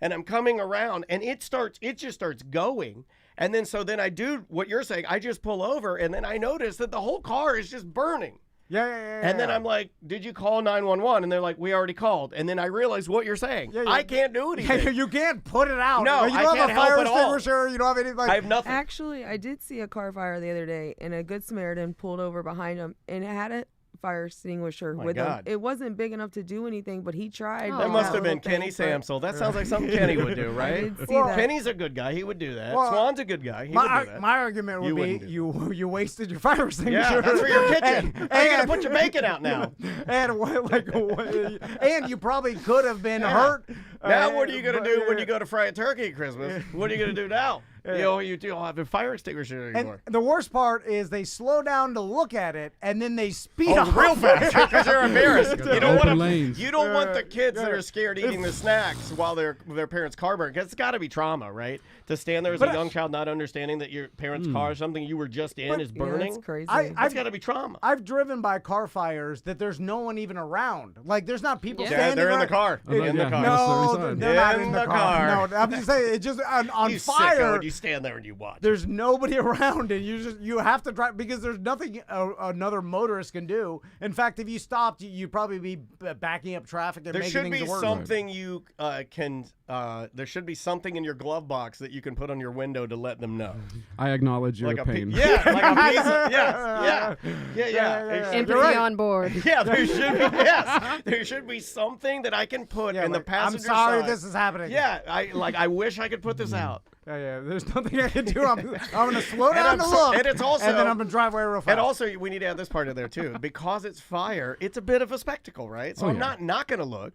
and I'm coming around, and it just starts going. And then I do what you're saying. I just pull over, and then I notice that the whole car is just burning. Yeah. And then I'm like, did you call 911? And they're like, we already called. And then I realized what you're saying. Yeah. I can't do anything. You can't put it out. No, you don't I have can't a help fire at all. extinguisher. You don't have anything. I have nothing. Actually, I did see a car fire the other day, and a Good Samaritan pulled over behind him, and it had a fire extinguisher My with God. him. It wasn't big enough to do anything, but he tried. Oh. That with must have little been Kenny thing, but- Samsel. That sounds like something Kenny would do, right? did see Well, that. Kenny's a good guy. He would do that. Well, Swan's a good guy. He would do that. My argument would You be wouldn't do you wasted your fire extinguisher. Yeah, that's for your kitchen. And- How are you gonna put your bacon out now? And you probably could have been hurt. Now, what are you gonna do when you go to fry a turkey at Christmas? What are you gonna do now? You don't have a fire extinguisher anymore. And the worst part is they slow down to look at it, and then they speed up real fast because they're embarrassed. You don't Open want lanes. You don't want the kids that are scared eating the snacks while their parents' car burns. It's got to be trauma, right? To stand there as a young child not understanding that your parents' car, something you were just in, is Yeah, burning. that's crazy. That's got to be trauma. I've driven by car fires that there's no one even around. Like there's not people Yeah. standing. they're in the around. car. In the car. No, Inside. they're not In in the the car. car. No, I'm just saying it's just on You fire. sicko, and you stand there and you watch. There's nobody around, and you have to drive because there's nothing another motorist can do. In fact, if you stopped, you'd probably be backing up traffic and There making should things be worse. something you can. There should be something in your glove box that you can put on your window to let them know. I acknowledge your Like a pain. yeah, like a piece of yeah. Empathy You're right. on board. Yeah, there should be there should be something that I can put in the like, passenger I'm sorry side. this is happening. Yeah, I wish I could put this out. Yeah. There's nothing I can do. I'm going to slow down I'm to so- look, and it's also- and then I'm going to drive away real fast. And also, we need to add this part in there too, because it's fire. It's a bit of a spectacle, right? So Oh, I'm yeah. not going to look.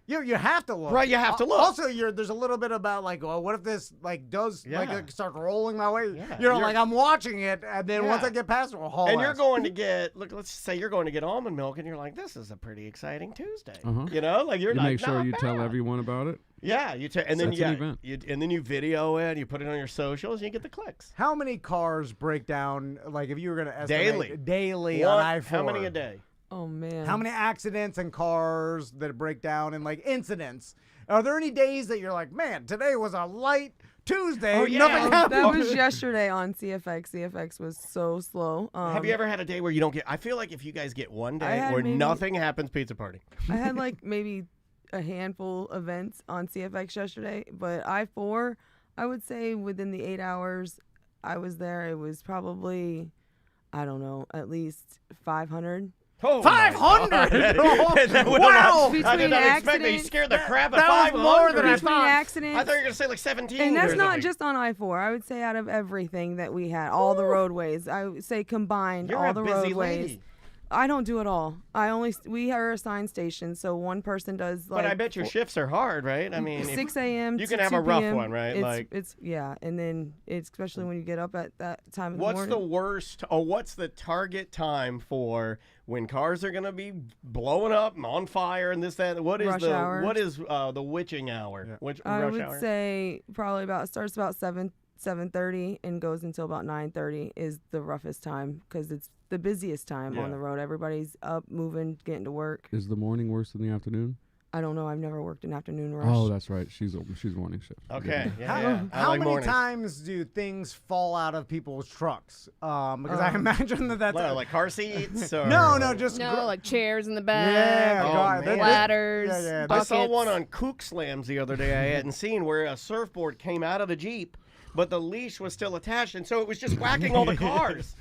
You have to look. Right, you have to look. Also, there's a little bit about like, well, what if this like does like Yeah. it start rolling my way? Yeah. You know, You're- like I'm watching it, and then once Yeah. I get past it, we'll haul And you're ass. going to get let's just say you're going to get almond milk, and you're like, this is a pretty exciting Tuesday. Uh-huh. You know, like you're You like, make sure not you tell bad. everyone about it. Yeah, and then That's an event. and then you video it, you put it on your socials, and you get the clicks. How many cars break down? Like if you were going to estimate daily on What? I-4? How many a day? Oh man. How many accidents and cars that break down and like incidents? Are there any days that you're like, man, today was a light Tuesday. Oh, yeah. Nothing happened. That was yesterday on CFX. CFX was so slow. Have you ever had a day where you don't get? I feel like if you guys get one day had where maybe- nothing happens, pizza party. I had like maybe a handful of events on CFX yesterday, but I-4, I would say within the 8 hours I was there, it was probably, I don't know, at least 500. Oh, 500? Wow! Between I did not expect that. You accidents- scared the crap out that of was 500. more than I Between thought. accidents. I thought you were gonna say like 17. And that's or not something. just on I-4. I would say out of everything that we had, all the roadways. I would say combined, You're all a the busy roadways. lady. I don't do it all. We are assigned stations, so one person does like. But I bet your shifts are hard, right? I mean, if- 6 a.m. you to can have 2 a rough p.m. one, right? It's yeah, and then it's especially when you get up at that time of the what's morning. the worst, or what's the target time for when cars are going to be blowing up and on fire and this, that? What is Rush hour. What is the witching hour? Yeah. Which I rush would hour? say probably starts about 7:30 and goes until about 9:30 is the roughest time because it's the busiest time Yeah. on the road. Everybody's up, moving, getting to work. Is the morning worse than the afternoon? I don't know. I've never worked an afternoon rush. Oh, that's right. She's morning shift. Okay. Yeah, How, yeah. I how like many mornings. times do things fall out of people's trucks? Because I imagine that's What, like car seats? Or... no, just No, like chairs in the back. yeah, Oh, God, man. Ladders. Yeah, I saw buckets. one on Kook Slams the other day I hadn't seen where a surfboard came out of the Jeep, but the leash was still attached, and so it was just whacking all the cars.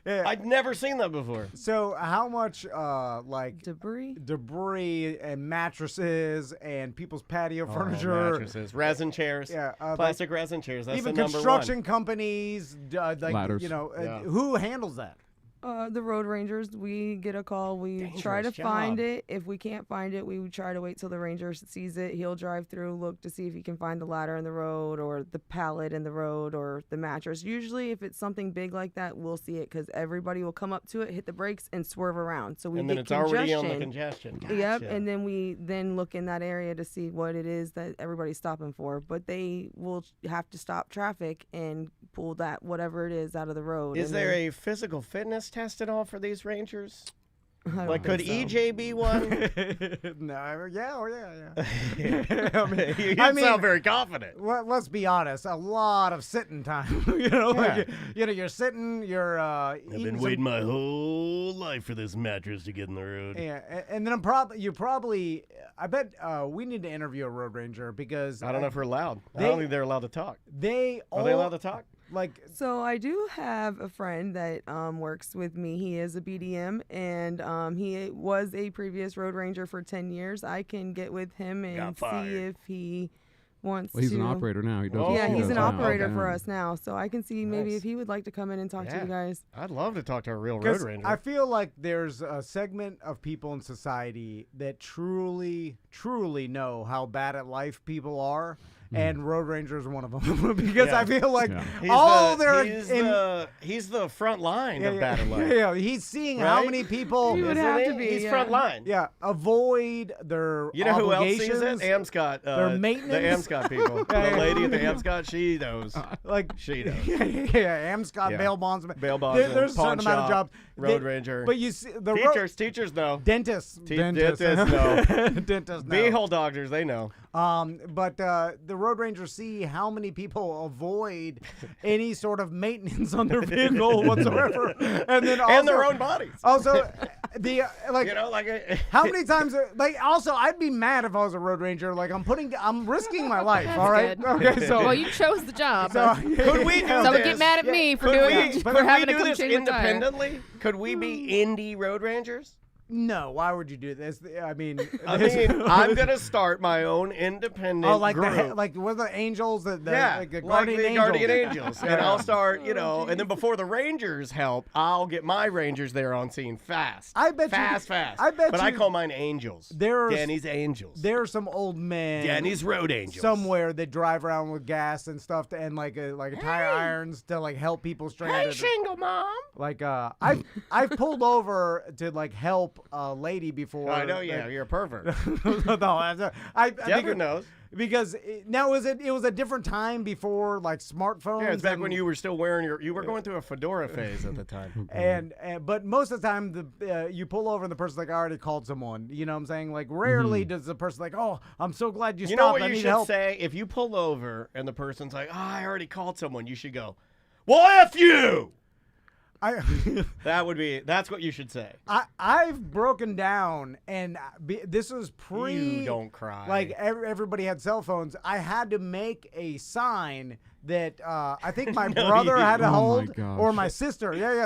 Yeah. I'd never seen that before. So how much like Debris. debris and mattresses and people's patio Oh, furniture, mattresses, resin chairs, Yeah, plastic resin chairs. That's even the number construction one. companies, like Ladders. Yeah. who handles that? The road rangers, we get a call. We try to Dangerous find job. it. If we can't find it, we would try to wait till the ranger sees it. He'll drive through, look to see if he can find the ladder in the road or the pallet in the road or the mattress. Usually, if it's something big like that, we'll see it because everybody will come up to it, hit the brakes, and swerve around. So we And get then it's congestion. already on the congestion. Yep, Gotcha. and then we look in that area to see what it is that everybody's stopping for. But they will have to stop traffic and pull that whatever it is out of the road. Is and there then- a physical fitness test at all for these rangers? I don't Like, could think so. EJ be one? No, yeah. You I mean- sound very confident. Well, let's be honest. A lot of sitting time. Like, you're sitting. You're I've eating been some- waiting my whole life for this mattress to get in the road. Yeah, and then I bet we need to interview a road ranger because I don't know if we're allowed. I They- don't think they're allowed to talk. they Are they allowed to talk? like. So I do have a friend that works with me. He is a BDM, and he was a previous road ranger for 10 years. I can get with him and see if he wants Well, he's to. an operator now. He does. Yeah, he he's does an now. operator Okay. for us now. So I can see maybe Nice. if he would like to come in and talk to you guys. I'd love to talk to a real road 'Cause ranger. I feel like there's a segment of people in society that truly know how bad at life people are, and road rangers are one of them. Because Yeah. I feel like He's all the, their he's the front line of battle life. Yeah, he's seeing how Right? many people You would Isn't have he? to be. He's yeah. front line. avoid their You know who else obligations. sees it? Amscott. Their The maintenance. Amscott people. Yeah, The yeah. lady at the Amscott, she knows. Like She knows. yeah, Amscott, Yeah. bail bondsman. Bail bondsman, There's a pawn certain amount of shop, jobs. road ranger. But you see the Teachers know. dentists, Dentists know. dentists know. Beehole doctors, they know. But the road rangers see how many people avoid any sort of maintenance on their vehicle whatsoever, and then also, And their own bodies. Also, the like. You know, like How many times? Like, also, I'd be mad if I was a road ranger. Like, I'm risking my life. That's all right. good. Okay. So, Well, you chose the job. so could we do Someone this? get mad at me for Could doing we, for could we having to do come this change my tire. independently? Could we be indie road rangers? No. Why would you do this? I mean, I'm gonna start my own independent oh, like group. like what are the angels? The yeah, like the like guardian the angels. guardian angels, and I'll start, you know, and then before the rangers help, I'll get my rangers there on scene fast. I bet you- fast. I bet but I you- call mine angels. There's- Danny's angels. There are some old men. Danny's road angels. Somewhere that drive around with gas and stuff and like a tire irons to like help people stranded. Hey, Shingle Mom. Like I've pulled over to like help a lady before. I know, yeah, you're a pervert. No, I Devin think knows. because now it was a different time before like smartphones. Yeah, it's back and- when you were still wearing you were going through a fedora phase at the time. and but most of the time you pull over and the person's like, I already called someone. You know what I'm saying? Like rarely does the person like, oh, I'm so glad you You stopped. know what I you need should help. say? If you pull over and the person's like, oh, I already called someone, you should go, well, F you! That's what you should say. I've broken down, and this was pre. You don't cry. Like everybody had cell phones. I had to make a sign that I think my No, brother you had to didn't. Oh, my hold, gosh. or my sister. Yeah.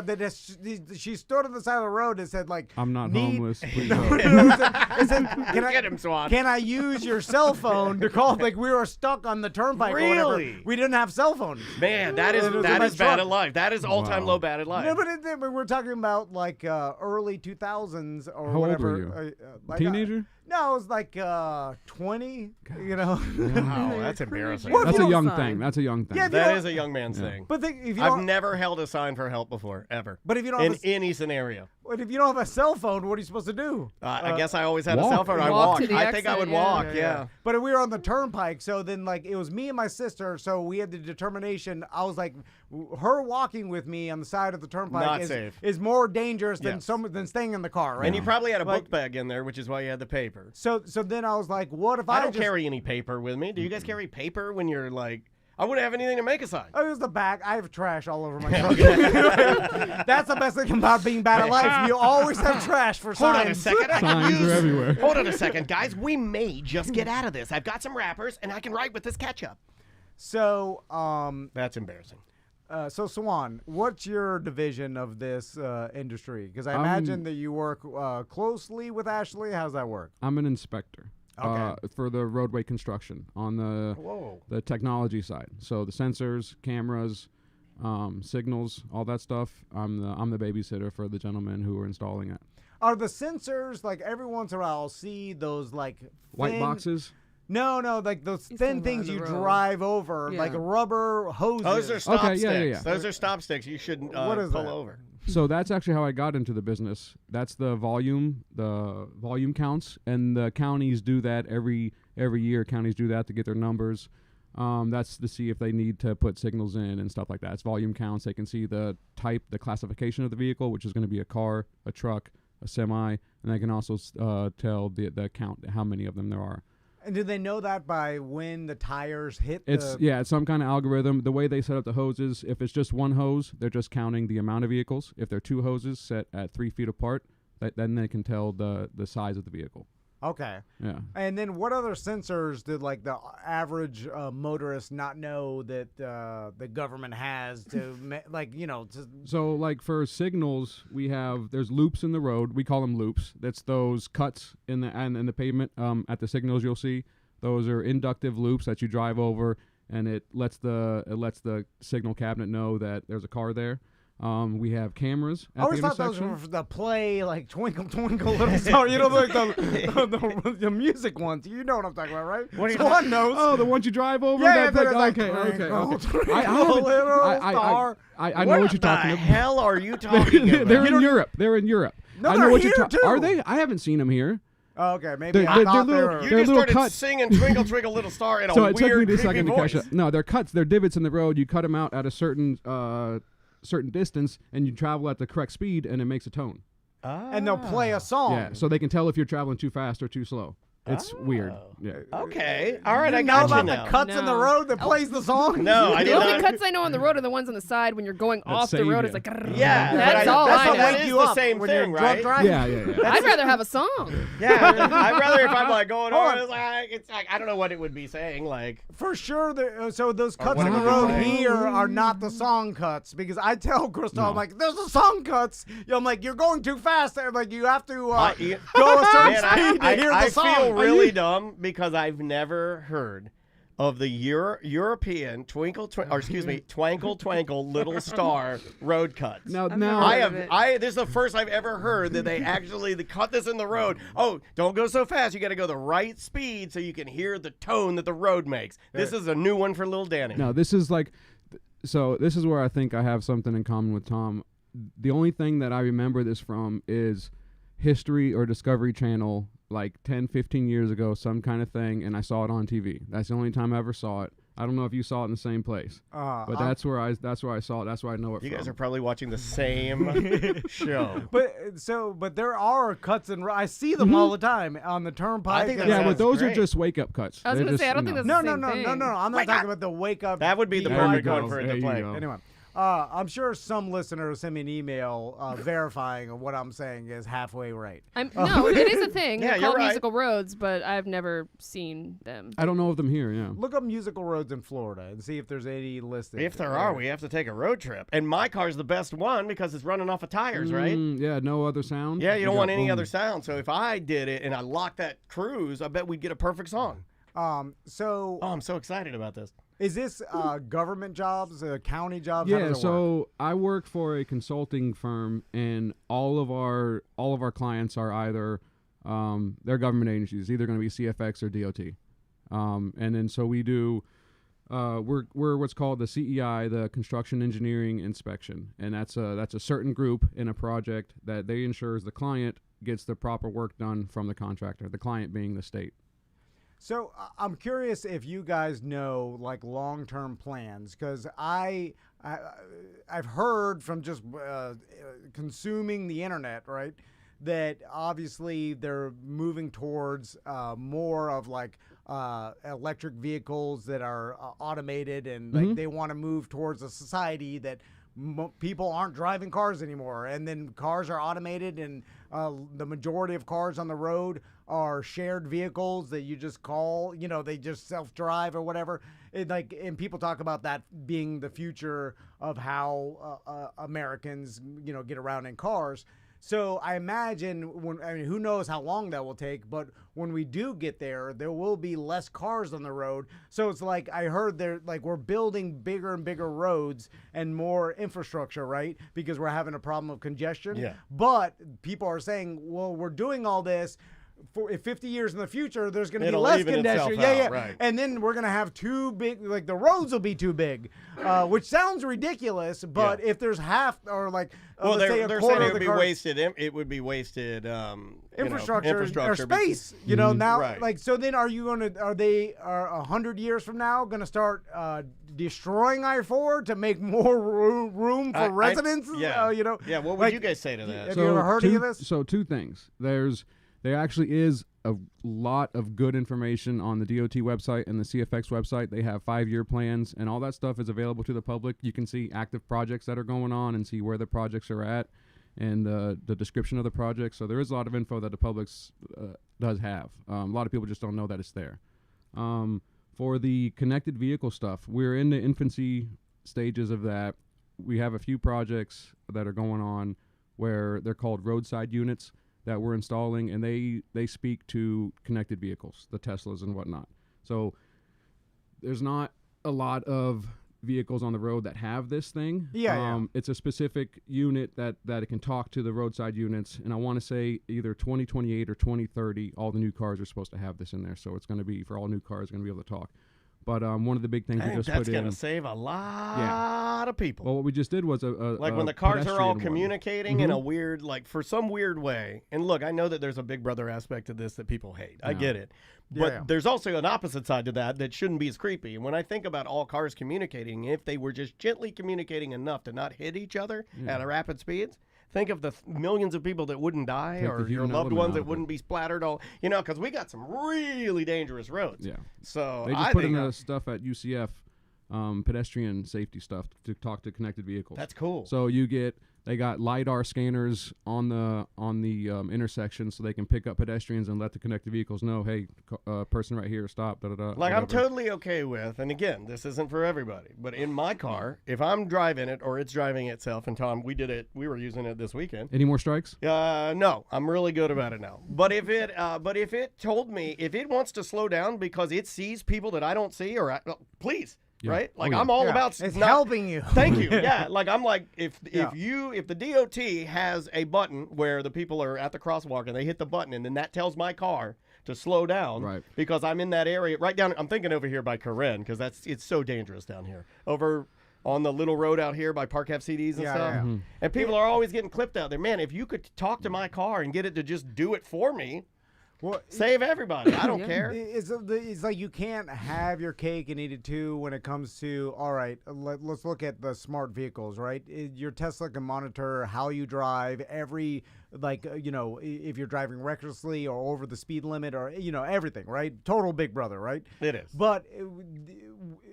She stood on the side of the road and said like, I'm not need- homeless. Please No, help. it said, can I Get him, Swan. Can I use your cell phone to call? Like we were stuck on the turnpike or whatever. Really? We didn't have cell phones. Man, that is It was in my bad truck. at life. That is all-time Wow. low bad at life. No, but we're talking about like early 2000s or How old whatever. were you? Like, Teenager? no, it was like 20. You know. Wow, that's embarrassing. What if That's you a don't young sign? thing. That's a young thing. Yeah, if you That don't- is a young man's Yeah. thing. But if you I've don't, never held a sign for help before, ever. but if you don't In have any scenario. but if you don't have a cell phone, what are you supposed to do? I guess I always had a walk. cell phone. I Walk walk. to the I think I would exit, yeah. walk, yeah. But we were on the turnpike, so then like it was me and my sister, so we had the determination. I was like, her walking with me on the side of the turnpike Not is, safe. is more dangerous than Yes. than staying in the car, right? And you probably had a Like- book bag in there, which is why you had the paper. So then I was like, what if I I don't just carry any paper with me. Do you guys carry paper when you're like, I wouldn't have anything to make a sign. Oh, it was the back. I have trash all over my truck. That's the best thing about being bad at life. You always have trash for Hold signs. on a second. I can Signs use... are everywhere. Hold on a second, guys. We may just get out of this. I've got some wrappers, and I can write with this ketchup. So, That's embarrassing. so Swan, what's your division of this industry? Because I imagine that you work closely with Ashley. How's that work? I'm an inspector. Okay. For the roadway construction on Whoa. the technology side. So the sensors, cameras, signals, all that stuff. I'm the babysitter for the gentlemen who are installing it. Are the sensors like every once in a while I'll see those like White thin- boxes. No, like those He's thin talking about things on you the road. drive over, Yeah. like rubber hoses. Those are stop Okay, sticks. yeah, yeah. Those are stop sticks. You shouldn't What is pull that? over. So that's actually how I got into the business. That's the volume counts, and the counties do that every year. Counties do that to get their numbers. That's to see if they need to put signals in and stuff like that. It's volume counts. They can see the type, the classification of the vehicle, which is going to be a car, a truck, a semi, and they can also tell the count, how many of them there are. And do they know that by when the tires hit It's the... it's some kind of algorithm. The way they set up the hoses, if it's just one hose, they're just counting the amount of vehicles. If they're two hoses set at 3 feet apart, then they can tell the size of the vehicle. Okay. Yeah. And then what other sensors did like the average motorist not know that the government has to So like for signals, there's loops in the road. We call them loops. That's those cuts in the pavement at the signals you'll see. Those are inductive loops that you drive over, and it lets the signal cabinet know that there's a car there. We have cameras at I always the thought those intersection. were the play, like Twinkle Twinkle Little Star. You know, like the music ones. You know what I'm talking about, right? What are you Swan knows. Oh, the ones you drive over? Yeah, That- yeah, okay. Twinkle, Twinkle, I Little Star. know what you're talking the about. hell are you talking about? They're in Europe. They're in Europe. No, I know they're what here, you're too. Are they? I haven't seen them here. Oh, okay, maybe They're- I they're thought they little- were. You They're just little started cuts. singing "Twinkle Twinkle Little Star" in a So weird, it took me a creepy second to voice. catch up. No, they're cuts. They're divots in the road. You cut them out at a certain distance, and you travel at the correct speed, and it makes a tone. And they'll play a song. Yeah, so they can tell if you're traveling too fast or too slow. It's weird. Yeah. Okay, all right, You I know got you about now. the cuts in the No. road that plays the song? No, I The did only not. cuts I know on the road are the ones on the side when you're going off the save road. you. It's like, Yeah, but that's all That's I what know. wake is you the up same when you're thing, drunk right? driving. Yeah. I'd rather have a song. Yeah, I'd rather if I'm like going Hold on, on. it's like I don't know what it would be saying. Like, For sure, so those cuts what in it the would be road saying. here are not the song cuts because I tell Crystal, I'm No. like, there's the song cuts. I'm like, you're going too fast. I'm like, you have to go a certain man, speed to hear the I song. feel really dumb because I've never heard of the European Twinkle Twinkle Little Star road cuts. Now, I've now never heard of it. This is the first I've ever heard that they actually cut this in the road. Oh, don't go so fast. You got to go the right speed so you can hear the tone that the road makes. This is a new one for little Danny. No, this is like, so this is where I think I have something in common with Tom. The only thing that I remember this from is History or Discovery Channel, like 10, 15 years ago, some kind of thing, and I saw it on TV. That's the only time I ever saw it. I don't know if you saw it in the same place, but that's where I saw it. That's where I know it You from. guys are probably watching the same show. But there are cuts and I see them all the time on the turnpike. I think and- that Yeah, but sounds those are great. just wake-up cuts. I was They're gonna just, say, I don't you think know. that's no. I'm not Wake talking up. about the wake up. That would be the DUI perfect cuts. one for it There to you play. go. Anyway, I'm sure some listeners send me an email verifying what I'm saying is halfway right. No, it is a thing. Yeah, They're you're called right. musical roads, but I've never seen them. I don't know of them here, yeah. Look up musical roads in Florida and see if there's any listed. If there are, we have to take a road trip. And my car's the best one because it's running off of tires, right? Yeah, no other sound. Yeah, you don't got want any boom. other sound. So if I did it and I locked that cruise, I bet we'd get a perfect song. So Oh, I'm so excited about this. is this government jobs, county jobs? How Yeah, does it work? so I work for a consulting firm, and all of our clients are either they're government agencies, either going to be CFX or DOT, and then so we do. We're what's called the CEI, the Construction Engineering Inspection, and that's a certain group in a project that they ensures the client gets the proper work done from the contractor. The client being the state. So I'm curious if you guys know like long-term plans because I've heard from just consuming the internet, right, that obviously they're moving towards more of like electric vehicles that are automated and like they want to move towards a society that people aren't driving cars anymore, and then cars are automated, and the majority of cars on the road are shared vehicles that you just call, they just self-drive or whatever. And people talk about that being the future of how Americans, get around in cars. So I imagine who knows how long that will take, but when we do get there, there will be less cars on the road. So it's like I heard we're building bigger and bigger roads and more infrastructure, right? Because we're having a problem of congestion. Yeah. But people are saying, well, we're doing all this. For 50 years in the future, there's going to be It'll less even congestion. itself Yeah. out, right. And then we're going to have too big, like the roads will be too big, which sounds ridiculous. But if there's half or like, Well, let's say a they're quarter saying of it would the be cars, wasted. It would be wasted infrastructure or space, now, like, so then are 100 years from now going to start destroying I-4 to make more room for residents? Yeah. Yeah, what would like, you guys say to that? Have you ever heard any of this? So two things. There actually is a lot of good information on the DOT website and the CFX website. They have 5-year plans, and all that stuff is available to the public. You can see active projects that are going on and see where the projects are at. and the description of the project. So there is a lot of info that the public does have. A lot of people just don't know that it's there. For the connected vehicle stuff, we're in the infancy stages of that. We have a few projects that are going on where they're called roadside units that we're installing, and they speak to connected vehicles, the Teslas and whatnot. So there's not a lot of vehicles on the road that have this thing. It's a specific unit that it can talk to the roadside units, and I want to say either 2028 or 2030 all the new cars are supposed to have this in there. So it's going to be, for all new cars, going to be able to talk. But one of the big things we just put in, that's going to save a lot of people. Well, what we just did was like when the cars are all communicating in a Mm-hmm. weird, like for some weird way. And look, I know that there's a Big Brother aspect to this that people hate. I get it. But there's also an opposite side to that shouldn't be as creepy. And when I think about all cars communicating, if they were just gently communicating enough to not hit each other at a rapid speeds, think of the millions of people that wouldn't die, or your loved ones that wouldn't be splattered. All because we got some really dangerous roads. Yeah. So they just put in the stuff at UCF, pedestrian safety stuff to talk to connected vehicles. That's cool. So they got LiDAR scanners on the intersection, so they can pick up pedestrians and let the connected vehicles know, hey, person right here, stop. Da, da, da, like whatever. I'm totally okay with, and again, this isn't for everybody, but in my car, if I'm driving it or it's driving itself, and Tom, we were using it this weekend. Any more strikes? No, I'm really good about it now. But if it told me if it wants to slow down because it sees people that I don't see, please. Yeah. Right? Like I'm all about it's helping you. Thank you. Yeah. Like I'm like if the DOT has a button where the people are at the crosswalk and they hit the button and then that tells my car to slow down because I'm in that area right down. I'm thinking over here by Karen because it's so dangerous down here. Over on the little road out here by Park FCDs and stuff. Mm-hmm. And people are always getting clipped out there. Man, if you could talk to my car and get it to just do it for me. Well, save everybody. I don't care. It's like you can't have your cake and eat it too when it comes to, all right, let's look at the smart vehicles, right? Your Tesla can monitor how you drive every, if you're driving recklessly or over the speed limit or, everything, right? Total Big Brother, right? It is. But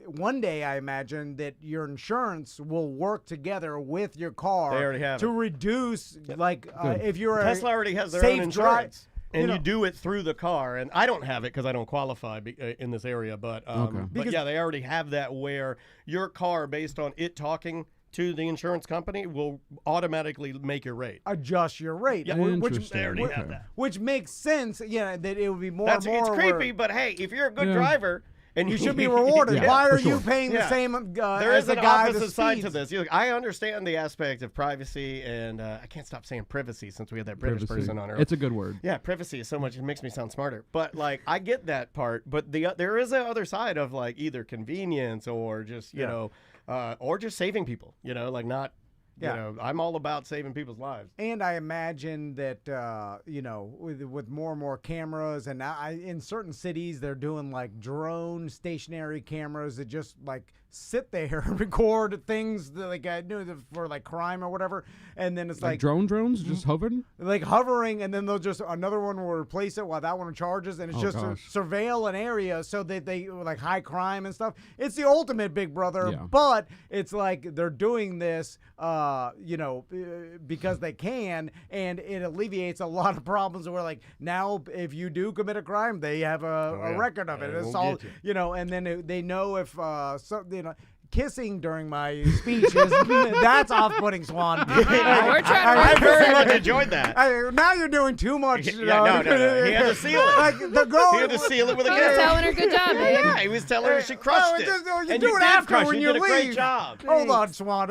one day I imagine that your insurance will work together with your car they already have to reduce, if you're Tesla already has their own insurance. And you do it through the car, and I don't have it because I don't qualify in this area. But they already have that where your car, based on it talking to the insurance company, will automatically make your rate, adjust your rate. Yeah, which they already have that. Which makes sense. Yeah, that it would be more. It's creepy, but hey, if you're a good driver. And you should be rewarded. Why are you paying the same there as is the an guy opposite side to this. I understand the aspect of privacy, and I can't stop saying privacy since we had that British person on earlier. It's a good word. Yeah, privacy is so much, it makes me sound smarter. But, I get that part. But there is a other side of, either convenience or just, or just saving people, not... I'm all about saving people's lives. And I imagine that, with more and more cameras, and now in certain cities, they're doing drone stationary cameras that just sit there and record things that, for crime or whatever. And then it's drones just hovering? Hovering, and then they'll just, another one will replace it while that one charges. And it's to surveil an area so that they, high crime and stuff. It's the ultimate Big Brother, but it's they're doing this, because they can, and it alleviates a lot of problems where now if you do commit a crime, they have a record of it. It's all, and then they know if kissing during my speech is that's off-putting, Swan. I very much enjoyed that. Now you're doing too much. No. He had to seal it. The girl, he had to seal it with a He kiss. was telling her good job, babe. Yeah, he was telling her she crushed it. You do it after when you leave. You did a great job. Hold on, Swan,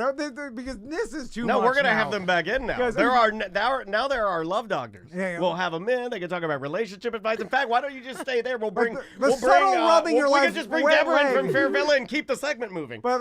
because this is too much. No, we're gonna now. have them back in now. There are love doctors. We'll have them in. They can talk about relationship advice. In fact, why don't you just stay there? We'll bring. The subtle rubbing your we life. can just bring Deborah in from Fairvilla and keep the segment moving. But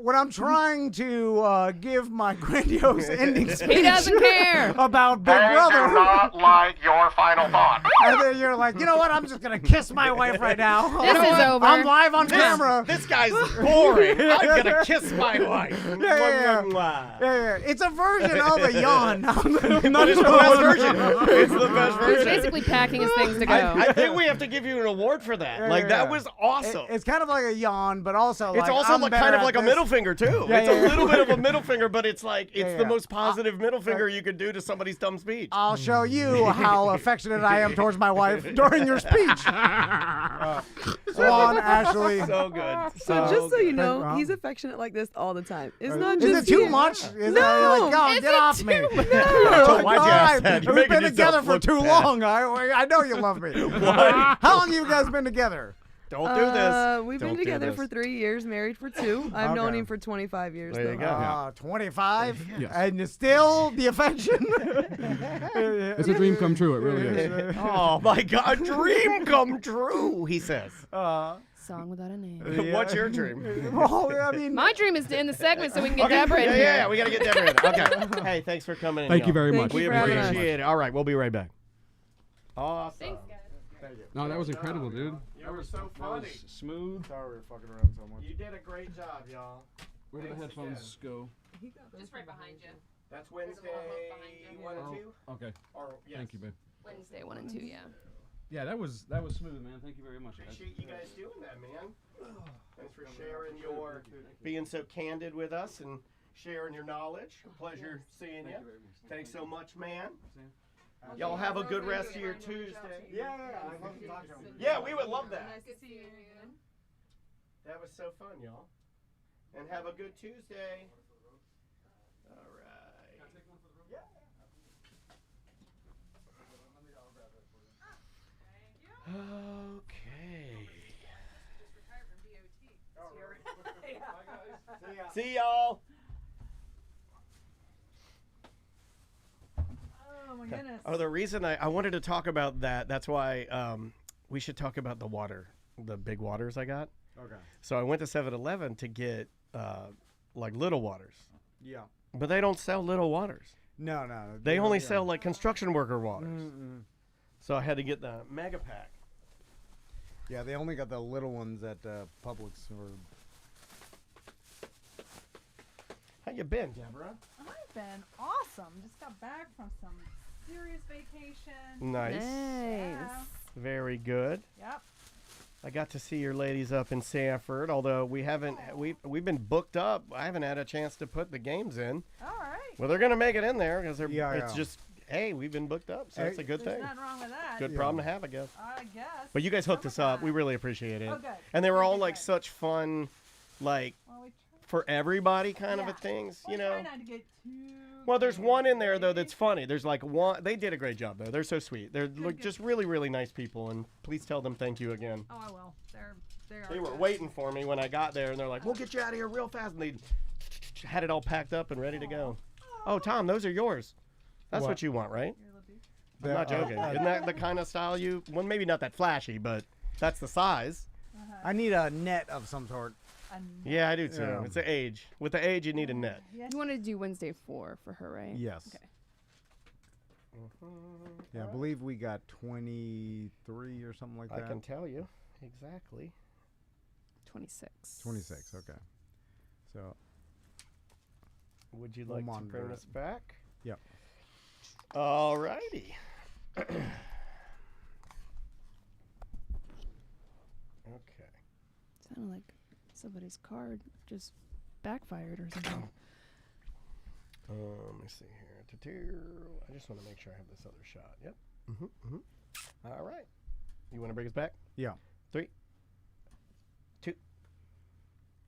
when I'm trying to give my grandiose ending speech, he doesn't care about Big Brother. Do not like your final thought. And then you're like, you know what? I'm just gonna kiss my wife right now. This is over. I'm live on camera. This guy's boring. I'm gonna kiss my wife. Yeah. It's a version of a yawn. It's the best version. It's the best He's version. basically packing his things to go. I think we have to give you an award for that. That was awesome. It's kind of like a yawn, but also it's also I'm like better kind of at like a this. middle finger too. Yeah, it's yeah, a little bit of a middle finger, but it's like it's Yeah, the yeah. most positive middle finger you could do to somebody's dumb speech. I'll show you how affectionate I am towards my wife during your speech. Swan, Ashley. So good. So just so you know, Wow. he's affectionate like this all the time. It's not Is just it too you. much? Is No. it like, oh, Is get it off too me? much? Like, Why'd you all ask right, that? You're we've making been together yourself for look too bad. long. I know you love me. What? How long have you guys been together? Don't do this. We've Don't been do together this. for 3 years, married for 2. I've known Okay. him for 25 years. There you though. go. 25? Yes. And it's still the affection? It's a dream come true. It really is. Oh my God, dream come true, he says. Song without a name. What's your dream? Well, I mean, My dream is to end the segment so we can get Okay. Deborah in here. Yeah, we got to get Deborah in. Okay. Hey, thanks for coming in. Thank you y'all. very Thank much. you We for having us. appreciate it. All right, we'll be right back. Awesome. Thanks, guys. No, that was incredible, dude. You were so funny. Smooth. Sorry we're fucking around so much. You did a great job, y'all. Where do the headphones go? Just right behind you. That's Wednesday, behind you. 1 and 2? Okay. Or, yes. Thank you, babe. Wednesday, 1 and 2, yeah. Yeah, that was smooth, man. Thank you very much, guys. Appreciate you guys doing that, man. Thanks for sharing your, being so candid with us and sharing your knowledge. A pleasure seeing you. Thanks so much, man. Y'all have a good rest of your Tuesday. Yeah, I'd love to talk to him. Yeah, we would love that. Nice to see you again. That was so fun, y'all. And have a good Tuesday. All right. Yeah. Okay. See y'all. Oh my goodness. Oh, the reason I wanted to talk about that's why we should talk about the water, the big waters I got. Okay. So I went to 7-Eleven to get like little waters, Yeah. but they don't sell little waters. No. They only sell like construction worker waters. Mm-mm. So I had to get the mega pack. Yeah, they only got the little ones at Publix. Or... How you been, Deborah? I've been awesome. Just got back from some serious vacation. Nice. Yeah. Very good. Yep. I got to see your ladies up in Sanford, although we've been booked up. I haven't had a chance to put the games in. All right. Well, they're gonna make it in there because Yeah, it's yeah. just hey, we've been booked up, so that's a good There's thing. nothing wrong with that. Good Yeah. problem to have, I guess. I guess. But you guys hooked us up. We really appreciate it. Oh, good. And they were Thank all you, like guys. such fun, like Well, we for everybody kind of Yeah. a things, we you know. try not to get too Well, there's one in there though crazy. that's funny. There's like one. They did a great job though. They're so sweet. They're like, good. just really, really nice people. And please tell them thank you again. Oh, I will. They are. They were good. waiting for me when I got there, and they're like, "We'll get you out of here real fast." And they had it all packed up and ready to go. Oh, Tom, those are yours. That's what you want, right? Your lippy. I'm not joking. Isn't that the kind of style you? Well, maybe not that flashy, but that's the size. I need a net of some sort. Yeah, I do too. Yeah. It's the age. With the age, you need a net. Yes. You wanted to do Wednesday 4 for her, right? Yes. Okay. Yeah, I believe we got 23 or something like I that. can tell you exactly. 26. 26. Okay. So Would you We'll like to monitor bring it. us back? Yep. All righty. Okay. Sounded like somebody's card just backfired or something. Let me see here. I just want to make sure I have this other shot. Yep. All right. You want to bring us back? yeah. 3, 2.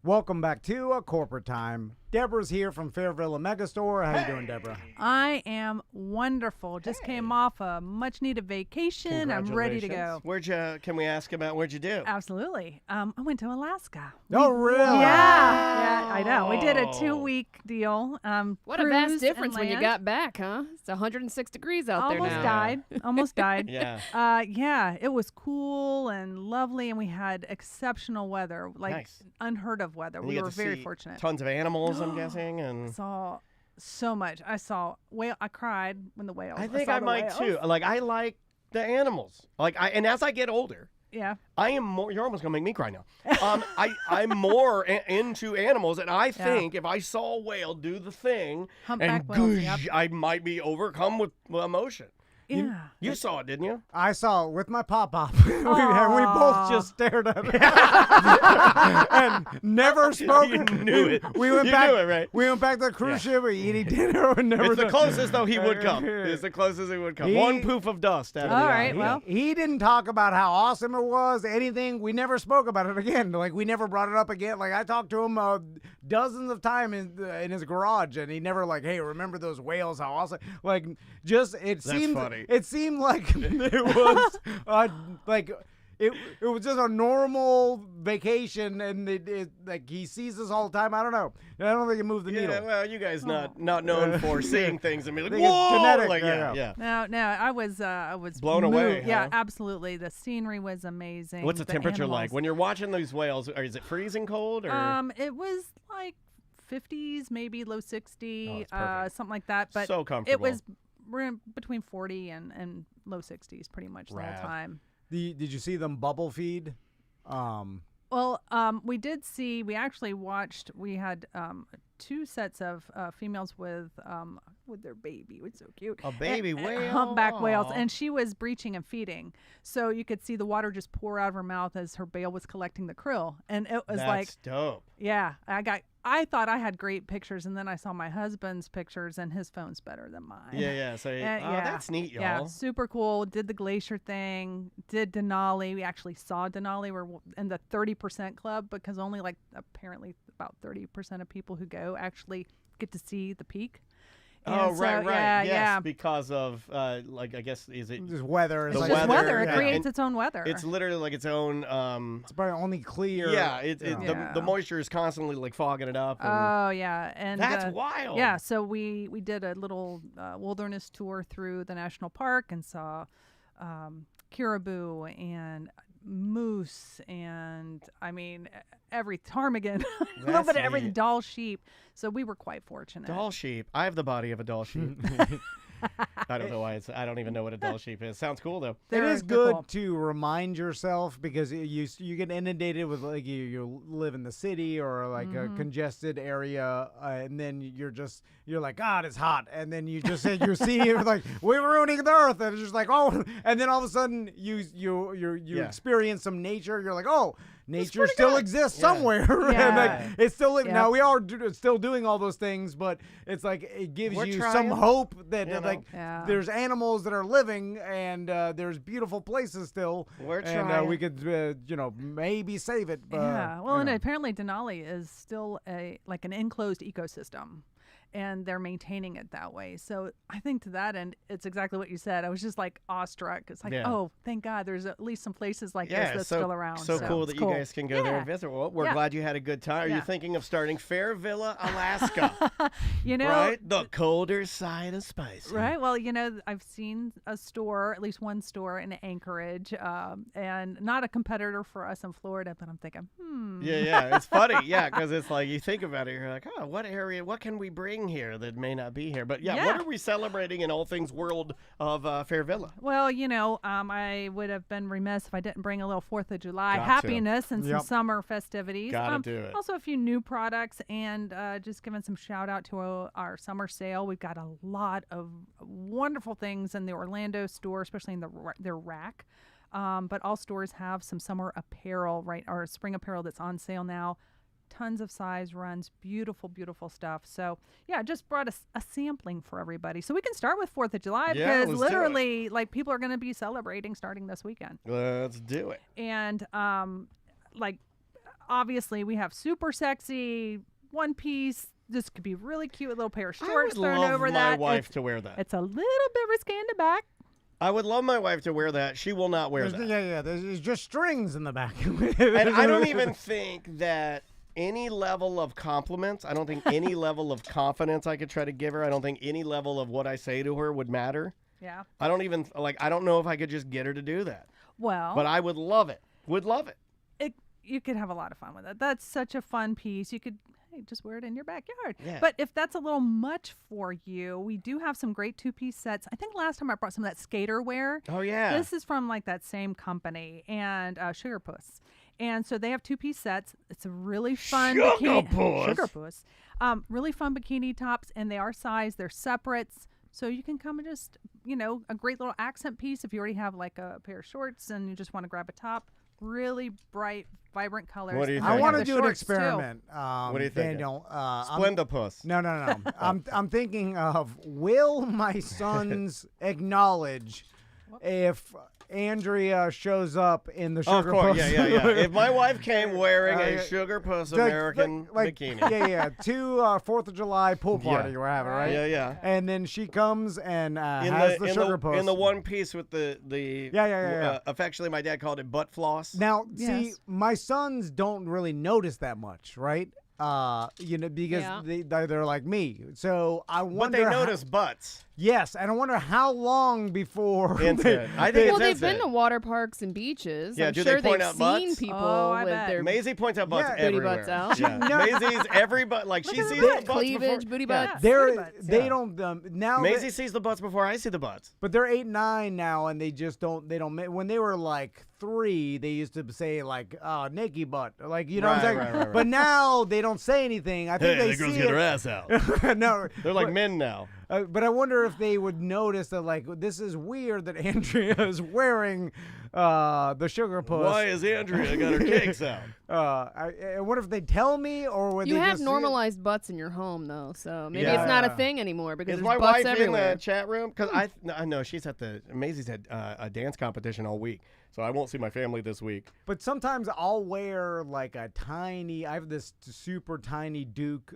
Welcome back to a corporate time. Deborah's here from Fairville Megastore. How you doing, Deborah? I am wonderful. Just came off a much needed vacation. I'm ready to go. Congratulations. Can we ask about what'd you do? Absolutely. I went to Alaska. Oh, really? Yeah, I know. We did a Oh. 2-week deal. What a vast cruise difference and when you land. got back, huh? It's 106 degrees out there Almost now. died. Almost died. Yeah. Yeah, it was cool and lovely, and we had exceptional weather, like Nice. unheard of weather. And We you get were to very see fortunate. Tons of animals, I'm guessing, and Saw so much. I saw whale. I cried when the whales. I think saw I the might whales. too. Like I like the animals. And as I get older, Yeah. I am more. You're almost gonna make me cry now. I'm more into animals, and I think if I saw a whale do the thing Humpback and whales, goosh, yep. I might be overcome with emotion. Yeah. You saw it, didn't you? I saw it with my pop-up. we both just stared at it and never spoke. You knew it. We went You back. knew it, right? We went back to the cruise ship. We eating dinner. And never. It's the closest though he would come. It's the closest he would come. One poof of dust out of All the right, eye. well. He didn't talk about how awesome it was, anything. We never spoke about it again. Like, we never brought it up again. Like, I talked to him dozens of times in his garage, and he never, like, hey, remember those whales, how awesome. Like, just, it seemed funny. It seemed like it was, like, it was just a normal vacation, and it like, he sees us all the time. I don't know. I don't think it moved the needle. Yeah, well, you guys not known for seeing things and be like, I think it's whoa! genetic. Like, Yeah. No, I was Blown away, moved. Yeah, huh? absolutely. The scenery was amazing. What's the temperature like animals. when you're watching these whales? Or is it freezing cold or? It was like 50s, maybe low 60, Oh, it's perfect. something like that. But So comfortable. it was between 40 and low 60s pretty much the Rad. whole time. Did you see them bubble feed? Well, we did see. We actually watched. We had 2 sets of females with their baby. It was so cute. A baby whale? Humpback whales, Aw. and she was breaching and feeding. So you could see the water just pour out of her mouth as her bail was collecting the krill, and it was That's like, dope. yeah, I thought I had great pictures, and then I saw my husband's pictures, and his phone's better than mine. Yeah. So, And, that's neat, y'all. Yeah, super cool. Did the glacier thing. Did Denali. We actually saw Denali. We're in the 30% club because only apparently about 30% of people who go actually get to see the peak. Oh, And right. so, yeah, yes, yeah. because of I guess is it Just weather. The It's weather, just weather. It yeah. creates And its own weather. it's literally like its own. It's probably only clear. Yeah, Yeah. The moisture is constantly like fogging it up. And Oh yeah, and that's wild. Yeah, so we did a little wilderness tour through the national park and saw caribou and moose and every ptarmigan, a little That's bit of everything, neat. doll sheep. So we were quite fortunate. Doll sheep. I have the body of a doll sheep. I don't know why I don't even know what a doll sheep is. Sounds cool though. It is They're good cool. to remind yourself because you get inundated with like you live in the city or like a congested area and then you're like, God, it's hot, and then you just say you see it like we're ruining the earth, and it's just like, oh, and then all of a sudden you Yeah. experience some nature, you're like, oh, nature pretty still good. exists Yeah. somewhere. And Yeah. like it's still Yep. now we are still doing all those things, but it's like it gives We're you trying. some hope that You know. like Yeah. there's animals that are living and there's beautiful places still. We're and trying. we could maybe save it. Yeah. Well, and you know. apparently Denali is still an enclosed ecosystem, and they're maintaining it that way. So I think to that end, it's exactly what you said. I was just like awestruck. It's like, Yeah. oh, thank God, there's at least some places like this Yeah, that's so still around. So cool it's that you guys can go there and Yeah. visit. Well, we're Yeah. glad you had a good time. Are you Yeah. thinking of starting Fair Villa, Alaska? You know, right, the colder side of spicy. right? Well, I've seen a store, at least one store in Anchorage, and not a competitor for us in Florida, but I'm thinking, Yeah, it's funny. Yeah, because it's like you think about it, you're like, oh, what can we bring here that may not be here? But yeah, Yeah. what are we celebrating in all things world of Fair Villa? Well, I would have been remiss if I didn't bring a little 4th of July Got to. happiness and Yep. some summer festivities. Gotta do it. Also, a few new products and just giving some shout out to our summer sale. We've got a lot of wonderful things in the Orlando store, especially in their rack. But all stores have some summer apparel, right, or spring apparel that's on sale now. Tons of size runs, beautiful, beautiful stuff. So yeah, just brought a sampling for everybody. So we can start with 4th of July Yeah, because let's do it. literally, people are going to be celebrating starting this weekend. Let's do it. And obviously we have super sexy one piece. This could be really cute, a little pair of I shorts would thrown love over my that. wife to wear that. It's a little bit risque in the back. I would love my wife to wear that. She will not wear There's- that. yeah, there's just strings in the back. And I don't even think that any level of compliments, I don't think any level of confidence I could try to give her, I don't think any level of what I say to her would matter. Yeah. I don't even, I don't know if I could just get her to do that. Well, But I would love it. Would love it. you could have a lot of fun with it. That's such a fun piece. You could just wear it in your backyard. Yeah. But if that's a little much for you, we do have some great 2-piece sets. I think last time I brought some of that skater wear. Oh, yeah. This is from that same company and Sugar Puss. And so they have 2-piece sets. It's a really fun Sugar Puss. Sugar Puss. Really fun bikini tops, and they are sized. They're separates. So you can come and just, a great little accent piece if you already have like a pair of shorts and you just want to grab a top. Really bright, vibrant colors. What do you And think? I they want have to the do an shorts, too. experiment. What do you think? Daniel? Splendopus. No. I'm thinking of, will my sons acknowledge if Andrea shows up in the Oh, of sugar course, puss? yeah. If my wife came wearing a Uh, sugar puss like- American like, bikini. Yeah. To 4th of July pool party we're having, right? Yeah. And then she comes and In has the sugar the, puss. in the one piece with the Yeah. affectionately, my dad called it butt floss. Now, see, Yes. my sons don't really notice that much, right? Because Yeah. they're like me. So I But wonder. they how- notice butts. Yes, and I wonder how long before. Instant. I think Well, it's they've been instant. to water parks and beaches. Yeah, I'm do they sure point they've out seen butts? people Oh, I with bet. their Maisie points out butts Yeah. booty everywhere. butts out. Yeah. Maisie's every butt. Like she sees the butts cleavage, before. booty Yeah. butts. They're butts, they yeah. don't now. Maisie sees the butts before I see the butts. But they're 8, 9 now, and they just don't. They don't. When they were like 3, they used to say like, "naked butt," like what I'm saying. Right. But now they don't say anything. I think they the girls see get it. her ass out. No, They're like but- men now. But I wonder if they would notice that, like, this is weird that Andrea is wearing the sugar puss. Why is Andrea got her cakes out? I wonder if they tell me, or would You they have just see it? normalized butts in your home, though, so maybe Yeah. it's not a thing anymore because Is there's my butts wife everywhere. in the chat room? Because I know she's at Maisie's had a dance competition all week, so I won't see my family this week. But sometimes I'll wear like I have this super tiny Duke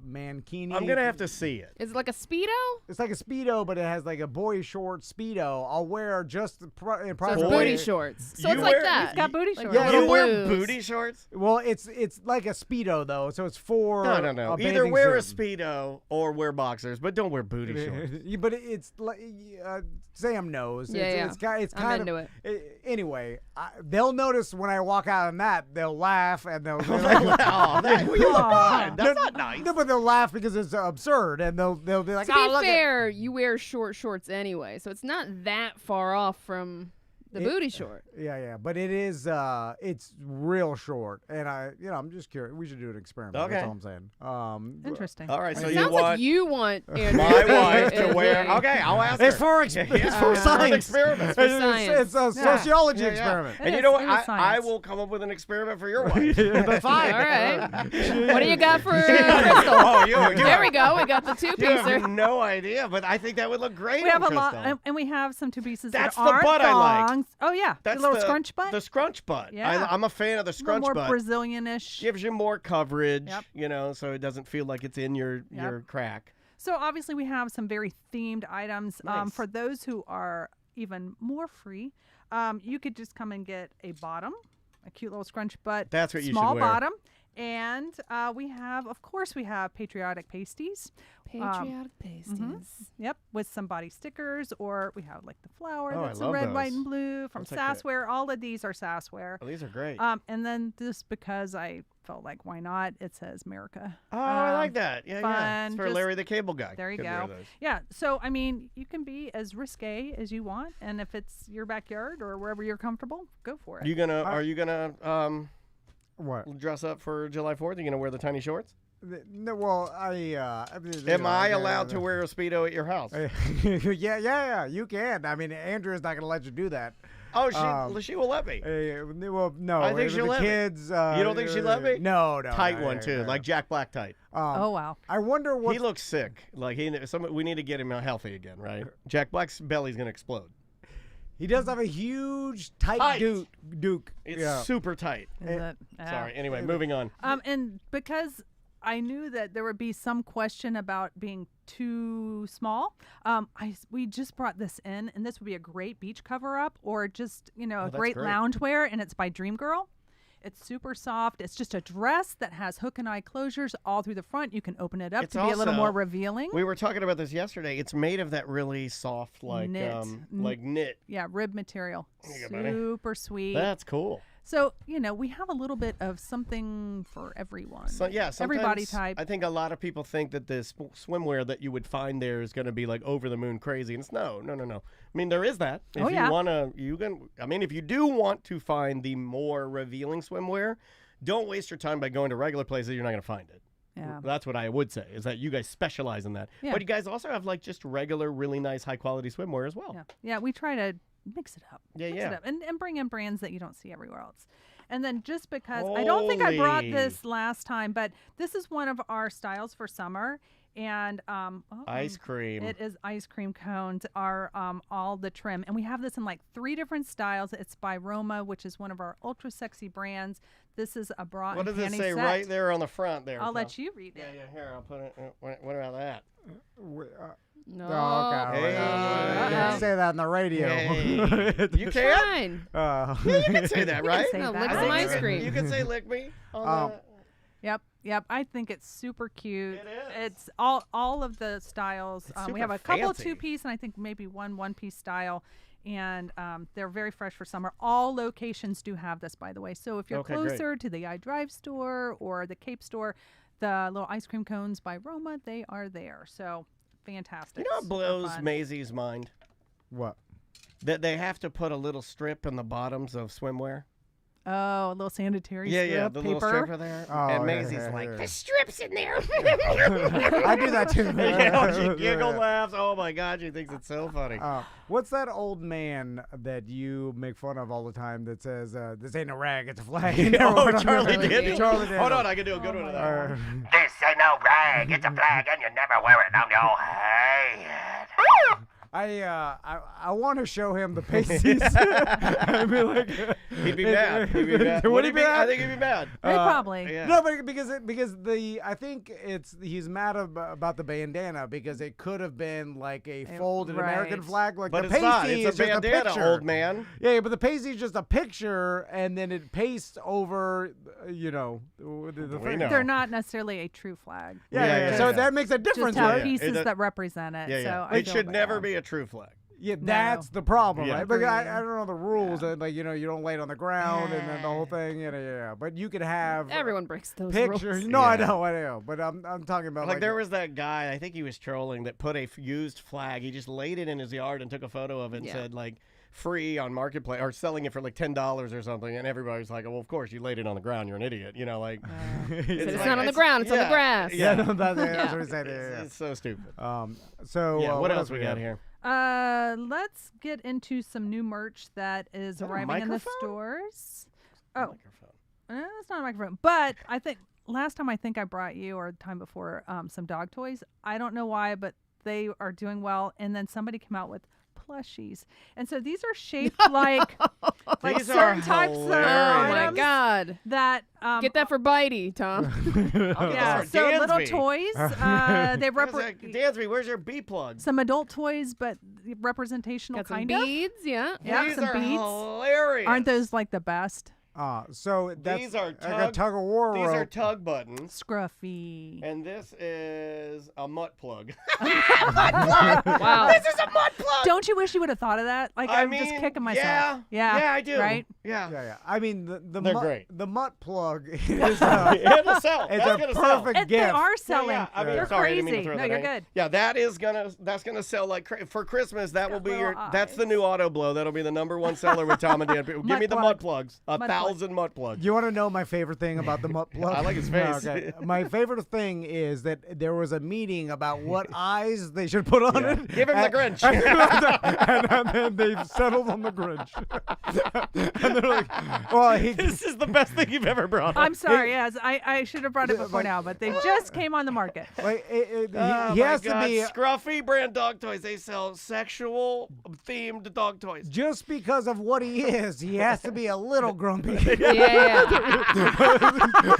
mankini. I'm gonna have to see it. Is it like a Speedo? It's like a Speedo, but it has like a boy short Speedo. I'll wear just in So private. it's Boy, booty shorts. So you it's like wear- that. It's got booty Like shorts. Yeah, You little wear blues. booty shorts? Well, it's like a Speedo though, so it's for No. a Either bathing wear a suit. Speedo or wear boxers, but don't wear booty shorts. But it's like Sam knows. Yeah, It's I'm kind into of anyway. They'll notice when I walk out in that. They'll laugh and they'll. Oh, that, well, you look good. That's not nice. No, but they'll laugh because it's absurd, and they'll be like, To "Oh, be look at." fair, you wear short shorts anyway, so it's not that far off from the booty short. Yeah, but it is. It's real short, and I'm just curious. We should do an experiment. Okay. That's all I'm saying. Interesting. All right, so It you sounds want like you want Andrea my wife to to wear? Okay, I'll ask her. It's for it's for It's science. an experiment. for science. It's a sociology Yeah, yeah. experiment. And It you is- know what? it is I science. will come up with an experiment for your wife. That's fine. All right. What do you got for Crystal? Oh, you There we go. We got the You two-piecer. have no idea, but I think that would look great. We have a on lot, Crystal. and we have some two pieces That's that the aren't butt I like. thongs. Oh yeah, That's the little the scrunch butt. The scrunch butt. Yeah. I'm a fan of the a little scrunch more butt. Brazilian-ish. Gives you more coverage, Yep. so it doesn't feel like it's in your crack. So obviously we have some very themed items. Nice. For those who are even more free, you could just come and get a bottom, a cute little scrunch butt. That's what you should small wear. bottom. And we have patriotic pasties. Patriotic pasties. Yep, with some body stickers, or we have like the flower Oh, I that's in love red, white, those. and blue from That's like Sassware. All of these are Sassware. Oh, these are great. And then just because I felt like why not, it says America. Oh, I like that. Yeah, yeah. It's fun, for just- Larry the Cable Guy. There you Could wear go. those. Yeah. So I mean, you can be as risque as you want, and if it's your backyard or wherever you're comfortable, go for it. Are you gonna What? dress up for July 4th? Are you gonna wear the tiny shorts? No, well, Am I allowed to wear a Speedo at your house? yeah. You can. I mean, Andrea's not going to let you do that. Oh, she will let me. Well, no. I think with she'll the let me. kids. You don't think she'd let me? No. Tight no, one too, no. like Jack Black tight. Oh wow. I wonder what. He looks sick. Like we need to get him healthy again, right? Jack Black's belly's gonna explode. He does have a huge tight Duke. It's super tight. Is it? Sorry. Anyway, moving on. And because I knew that there would be some question about being too small, we just brought this in, and this would be a great beach cover up, or just a that's great great. loungewear, and it's by Dream Girl. It's super soft. It's just a dress that has hook and eye closures all through the front. You can open it up It's to be a little also- more revealing. We were talking about this yesterday. It's made of that really soft, like Knit. like knit. Yeah, rib material. There you go, buddy. Super sweet. That's cool. So, we have a little bit of something for everyone. So yeah, Every body sometimes type. I think a lot of people think that the swimwear that you would find there is going to be like over the moon crazy, and it's no. I mean, there is that. If Oh, yeah. you wanna, you can. I mean, if you do want to find the more revealing swimwear, don't waste your time by going to regular places. You're not going to find it. Yeah. That's what I would say, is that you guys specialize in that. Yeah. But you guys also have like just regular, really nice, high-quality swimwear as well. Yeah. Yeah, we try to mix it up. Yeah, Mix yeah. it up and bring in brands that you don't see everywhere else. And then just because I don't think I brought Holy. this last time, but this is one of our styles for summer. And Ice cream. It is ice cream cones are all the trim, and we have this in like 3 different styles. It's by Roma, which is one of our ultra sexy brands. This is a bra What and does it panty say set. right there on the front there? I'll Tom? let you read Yeah, it. yeah. Here, I'll put it. What about that? No. Oh, okay. Hey. You can't say that on the radio. Hey. You can? Fine. Yeah, you can say that, right? say No, that. lick I some think ice you can- cream. You can say lick me on that. Yep. I think it's super cute. It is. It's all of the styles. It's We super have a couple fancy. 2-piece, and I think maybe one piece style. And they're very fresh for summer. All locations do have this, by the way. So if you're Okay, great. closer to the iDrive store or the Cape store, the little ice cream cones by Roma, they are there. So fantastic. You know what Super blows fun. Maisie's mind? What? That they have to put a little strip in the bottoms of swimwear. Oh, a little sanitary Yeah, strip, yeah, the paper. little strip are there. Oh, and yeah, Maisie's yeah, like, yeah. the strip's in there. I do that too. Yeah, she giggle laughs. Oh my God, she thinks it's so funny. What's that old man that you make fun of all the time that says, "This ain't a rag, it's a flag"? You never Oh, put on Charlie your- did. Charlie did. Hold on, I can do a good one of that. This ain't no rag, it's a flag, and you never wear it on your head. I want to show him the pasties. I'd be like, He'd be mad. He'd be mad. Would Would he he be be? mad? I think he'd be mad. They probably. Yeah. No, but because I think he's mad about the bandana because it could have been like a folded American right. flag, like But the it's not. pasty It's is a just a bandana, picture. old man. Yeah, but the pasty is just a picture, and then it pastes over, the We thing. know. They're not necessarily a true flag. Yeah. So yeah. that makes a difference, Just have right? It pieces does- that represent it. Yeah, yeah. So I It feel should bad. never be a true flag. Yeah, that's the problem, Yeah. right? But I Agreed. don't know the rules, and like you don't lay it on the ground, and then the whole thing, yeah. But you could have Everyone breaks those pictures. rules. No, Yeah. I know. But I'm talking about Like there was that guy, I think he was trolling, that put a used flag. He just laid it in his yard and took a photo of it and Yeah. said like free on Marketplace or selling it for like $10 or something. And everybody's like, well, of course you laid it on the ground. You're an idiot. Like It's like- not on the ground. It's on the grass. Yeah, Yeah. no, that's Yeah. what he said. Yeah. It's so stupid. So Yeah, what else we got have? here? Let's get into some new merch that is that a arriving in the microphone? stores. Oh, Microphone. it's not a microphone, but I think last time I brought you, or the time before, some dog toys. I don't know why, but they are doing well. And then somebody came out with plushies, and so these are shaped like These are certain types of Oh my items God. that Get that for Bitey, Tom. yeah, Those are so little Dansby. toys. They represent Dansby, where's your B plug? some adult toys, but representational Got some kind beads, yeah. Yeah, These some are beads. hilarious. Aren't those like the best? So that's These are like a tug of war These are rope. tug buttons. Scruffy. And this is a mutt plug. Wow. This is a mutt plug. Don't you wish you would have thought of that? Like I I'm mean, just kicking myself. Yeah, Yeah, I do. Right? Yeah. Yeah. I mean, the They're mutt, great. the mutt plug is It'll sell. it's That's a gonna sell. perfect They gift. are selling. Yeah, I mean, They're sorry, I didn't mean to crazy. throw No, that you're in. good. Yeah, that's gonna sell like for Christmas. That will be little your. That's the eyes. new auto blow. That'll be the #1 seller with Tom and Dan. Give me the plug. mud plugs. Mud plug. 1,000 mud plugs. You want to know my favorite thing about the mutt plug? I like his face. Okay. My favorite thing is that there was a meeting about what eyes they should put on Yeah. it. Give him the Grinch. and then they've settled on the Grinch. And they're like, well, This is the best thing you've ever brought. I'm sorry. Yes, I should have brought it before now, but they just came on the market. like, Oh he my has God. to be. Scruffy brand dog toys. They sell sexual themed dog toys. Just because of what he is, he has to be a little grumpy. Yeah.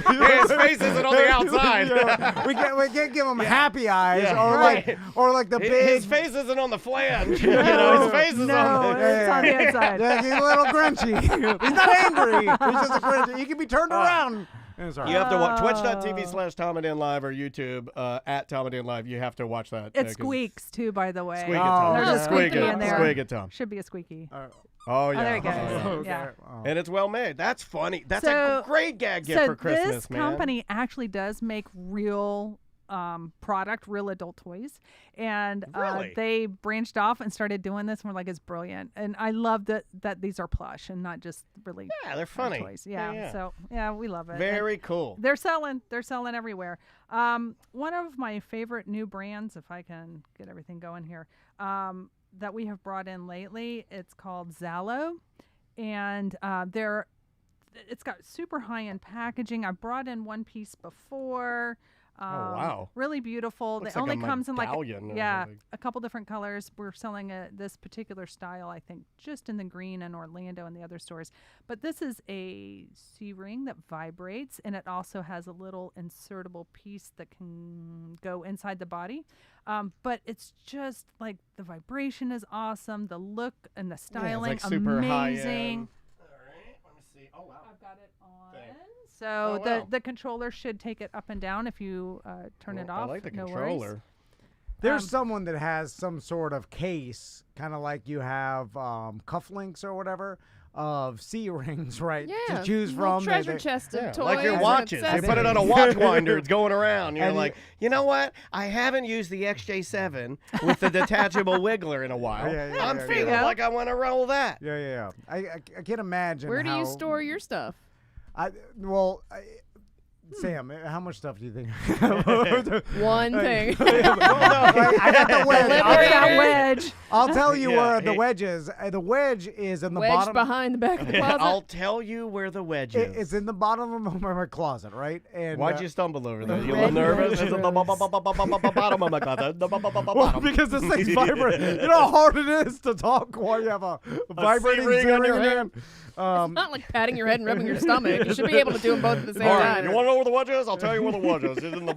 Hey, his face isn't on the outside. Yeah. We can't give him happy eyes Yeah. or Right. like the big. His face isn't on the flange. His face is No, on the. it's on the inside. Yeah, he's a little grunchy. He's not angry. He's just a grunchy. He can be turned around. It's all You right. have to watch twitch.tv/Tom and Dan Live or YouTube at Tom and Dan Live. You have to watch that. It 'cause- squeaks too, by the way. Squeak it, Tom. There's a Squeak squeaky it. in there. Squeak it, Tom. Should be a squeaky. Oh, yeah. there you go. Oh, yeah. Yeah. And it's well made. That's funny. That's So- a great gag gift So for Christmas, this man. company actually does make real product, real adult toys, and Really? they branched off and started doing this. And we're like, it's brilliant, and I love that these are plush and not just really Yeah, they're funny. toys. Yeah, so yeah, we love it. Very cool. They're selling everywhere. One of my favorite new brands, if I can get everything going here, that we have brought in lately, it's called Zalo, and it's got super high-end packaging. I brought in one piece before. Wow. Really beautiful. Looks It like a only comes in medallion or something. a couple different colors. We're selling this particular style, I think, just in the green in Orlando and the other stores. But this is a C-ring that vibrates, and it also has a little insertable piece that can go inside the body. But it's just like the vibration is awesome. The look and the styling, it's like super high-end. amazing. All right, let me see. Oh, wow. I've got it on. Thanks. So Oh, wow. the controller should take it up and down if you turn it off. I like the no controller. worries. There's someone that has some sort of case, kind of like you have cufflinks or whatever, of C-rings, right? Yeah, To choose little from. treasure chest of toys. Like your and watches. You accessories. put it on a watch winder, it's going around. You're And like, you know what? I haven't used the XJ7 with the detachable wiggler in a while. Yeah, I'm yeah, feeling yeah. like I want to roll that. Yeah. I can't imagine. Where do you how- store your stuff? Sam, how much stuff do you think? One thing. I got the wedge. There's that wedge. I'll tell you Yeah, where the hey. wedge is. The wedge is in the Wedge bottom. behind the back of the closet. I'll tell you where the wedge is. It's in the bottom of my closet, right? And Why'd you stumble over there? You a Red little nervous? wedge. It's at the bottom of my closet. Well, because this thing's vibrating. You know how hard it is to talk while you have a vibrating C-ring on your C-ring in hand? It's not like patting your head and rubbing your stomach. You should be able to do them both at the same All right, time. you want to know where the wedge is? I'll tell you where the wedge is. It's in the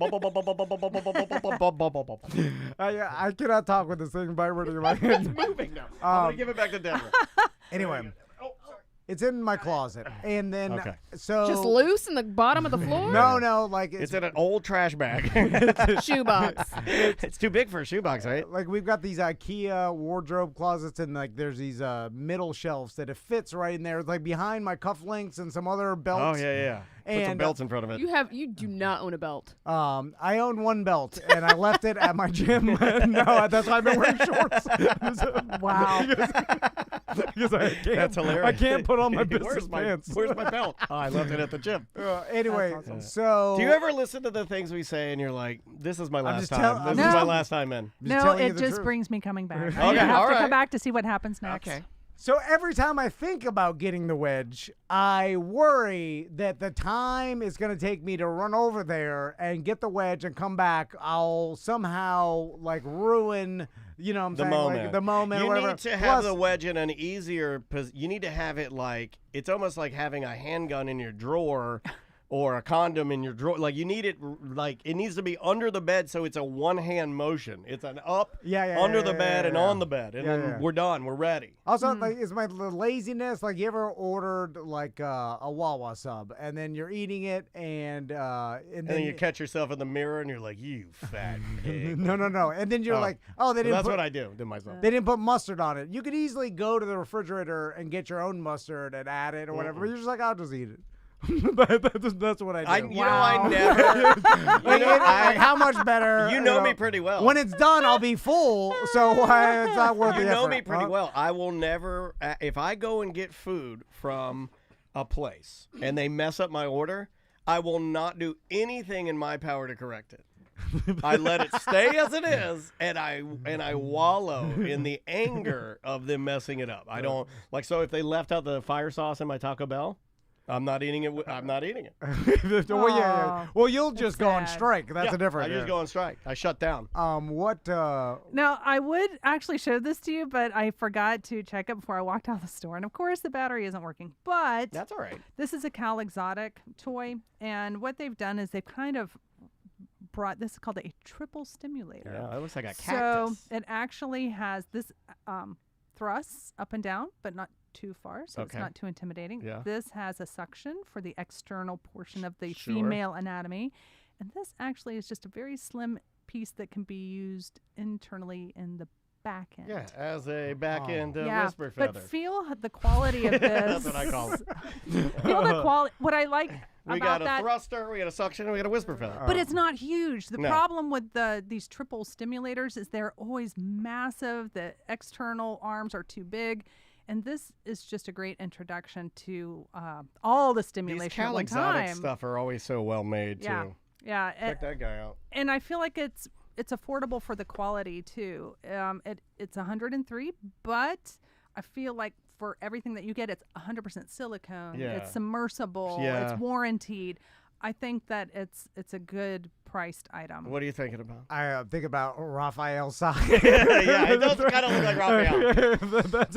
I cannot talk with this thing vibrating in my hand. moving now. I'm going to give it back to Denver. Anyway, it's in my closet, and then Okay. so Just loose in the bottom of the floor? No, like It's in an old trash bag. Shoebox. It's too big for a shoebox, right? like we've got these IKEA wardrobe closets, and like there's these middle shelves that it fits right in there. It's like behind my cufflinks and some other Oh, belts. yeah. Put some And, belts in front of it. You do not own a belt. I own one belt, and I left it at my gym. No, that's why I've been wearing shorts. Wow. Because I can't, That's hilarious. I can't put on my business pants. Where's my belt? Oh, I left it at the gym. Anyway, That's awesome. so Do you ever listen to the things we say and you're like, this is my last just time. tell- This I'm is my just- last time in. just No, telling you it the just truth. brings me coming back. Okay, I have all to right. come back to see what happens next. Okay. So every time I think about getting the wedge, I worry that the time is going to take me to run over there and get the wedge and come back. I'll somehow like ruin, you know what I'm The saying? moment. Like, the moment or You whatever. need to have Plus, the wedge in an easier position. You need to have it like, it's almost like having a handgun in your drawer or a condom in your drawer. Like you need it, like it needs to be under the bed so it's a one-hand motion. It's an up, under the bed, and on the bed. And then we're done. We're ready. Also, like, it's my laziness. Like, you ever ordered like a Wawa sub, and then you're eating it, and And then you catch yourself in the mirror and you're like, you fat pig. no, and then you're like, oh, they So didn't. that's put, what I do to myself. They didn't put mustard on it. You could easily go to the refrigerator and get your own mustard and add it or whatever. But you're just like, I'll just eat it. that's what I do. I never. Like, how much better? You know me pretty well. When it's done, I'll be full. So it's not worth You the know effort, me pretty huh? well. I will never, if I go and get food from a place and they mess up my order, I will not do anything in my power to correct it. I let it stay as it is, and I wallow in the anger of them messing it up. I don't like, so if they left out the fire sauce in my Taco Bell, I'm not eating it. I'm not eating it. Well, yeah. Well, you'll just go on sad. strike. That's Yeah, a different. I just go on strike. I shut down. What? Now, I would actually show this to you, but I forgot to check it before I walked out of the store. And of course, the battery isn't working. But That's all right. this is a Cal Exotic toy. And what they've done is they've kind of brought this is called a triple stimulator. Yeah, it looks like a So cactus. it actually has this thrusts up and down, but not too far, so it's Okay. not too intimidating. Yeah. This has a suction for the external portion of the Sure. female anatomy. And this actually is just a very slim piece that can be used internally in the back end. Yeah, as a back end whisper but feather. feel the quality of this. That's what I call it. Feel the quality. What I like We about got a that. thruster, we got a suction, and we got a whisper feather. But it's not huge. The No. problem with these triple stimulators is they're always massive. The external arms are too big. And this is just a great introduction to all the These stimulation Cal at one Exotic time. stuff are always so well made, Yeah. too. Yeah. Check that guy out. And I feel like it's affordable for the quality too. It's 103, but I feel like for everything that you get, it's 100% silicone. Yeah. It's submersible. Yeah. It's warranted. I think that it's a good priced item. What are you thinking about? I think about Raphael sock. Yeah, it does kind of look like Raphael. That's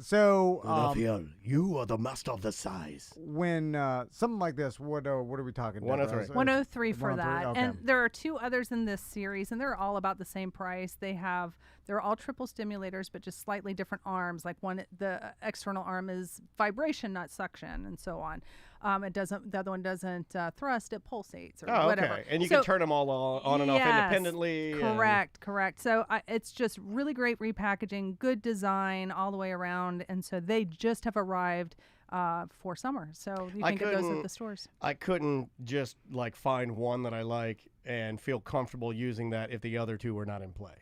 so Raphael, you are the master of the size. when something like this, what are we talking? 103. 103 for 103, that. okay. And there are two others in this series, and they're all about the same price. They're all triple stimulators, but just slightly different arms. Like the external arm is vibration, not suction, and so on. The other one doesn't thrust; it pulsates or whatever. Okay. And you So- can turn them all on and off Yes, independently. Correct. So it's just really great repackaging, good design all the way around, and so they just have arrived for summer. So you can get those at the stores. I couldn't just like find one that I like and feel comfortable using that if the other two were not in play.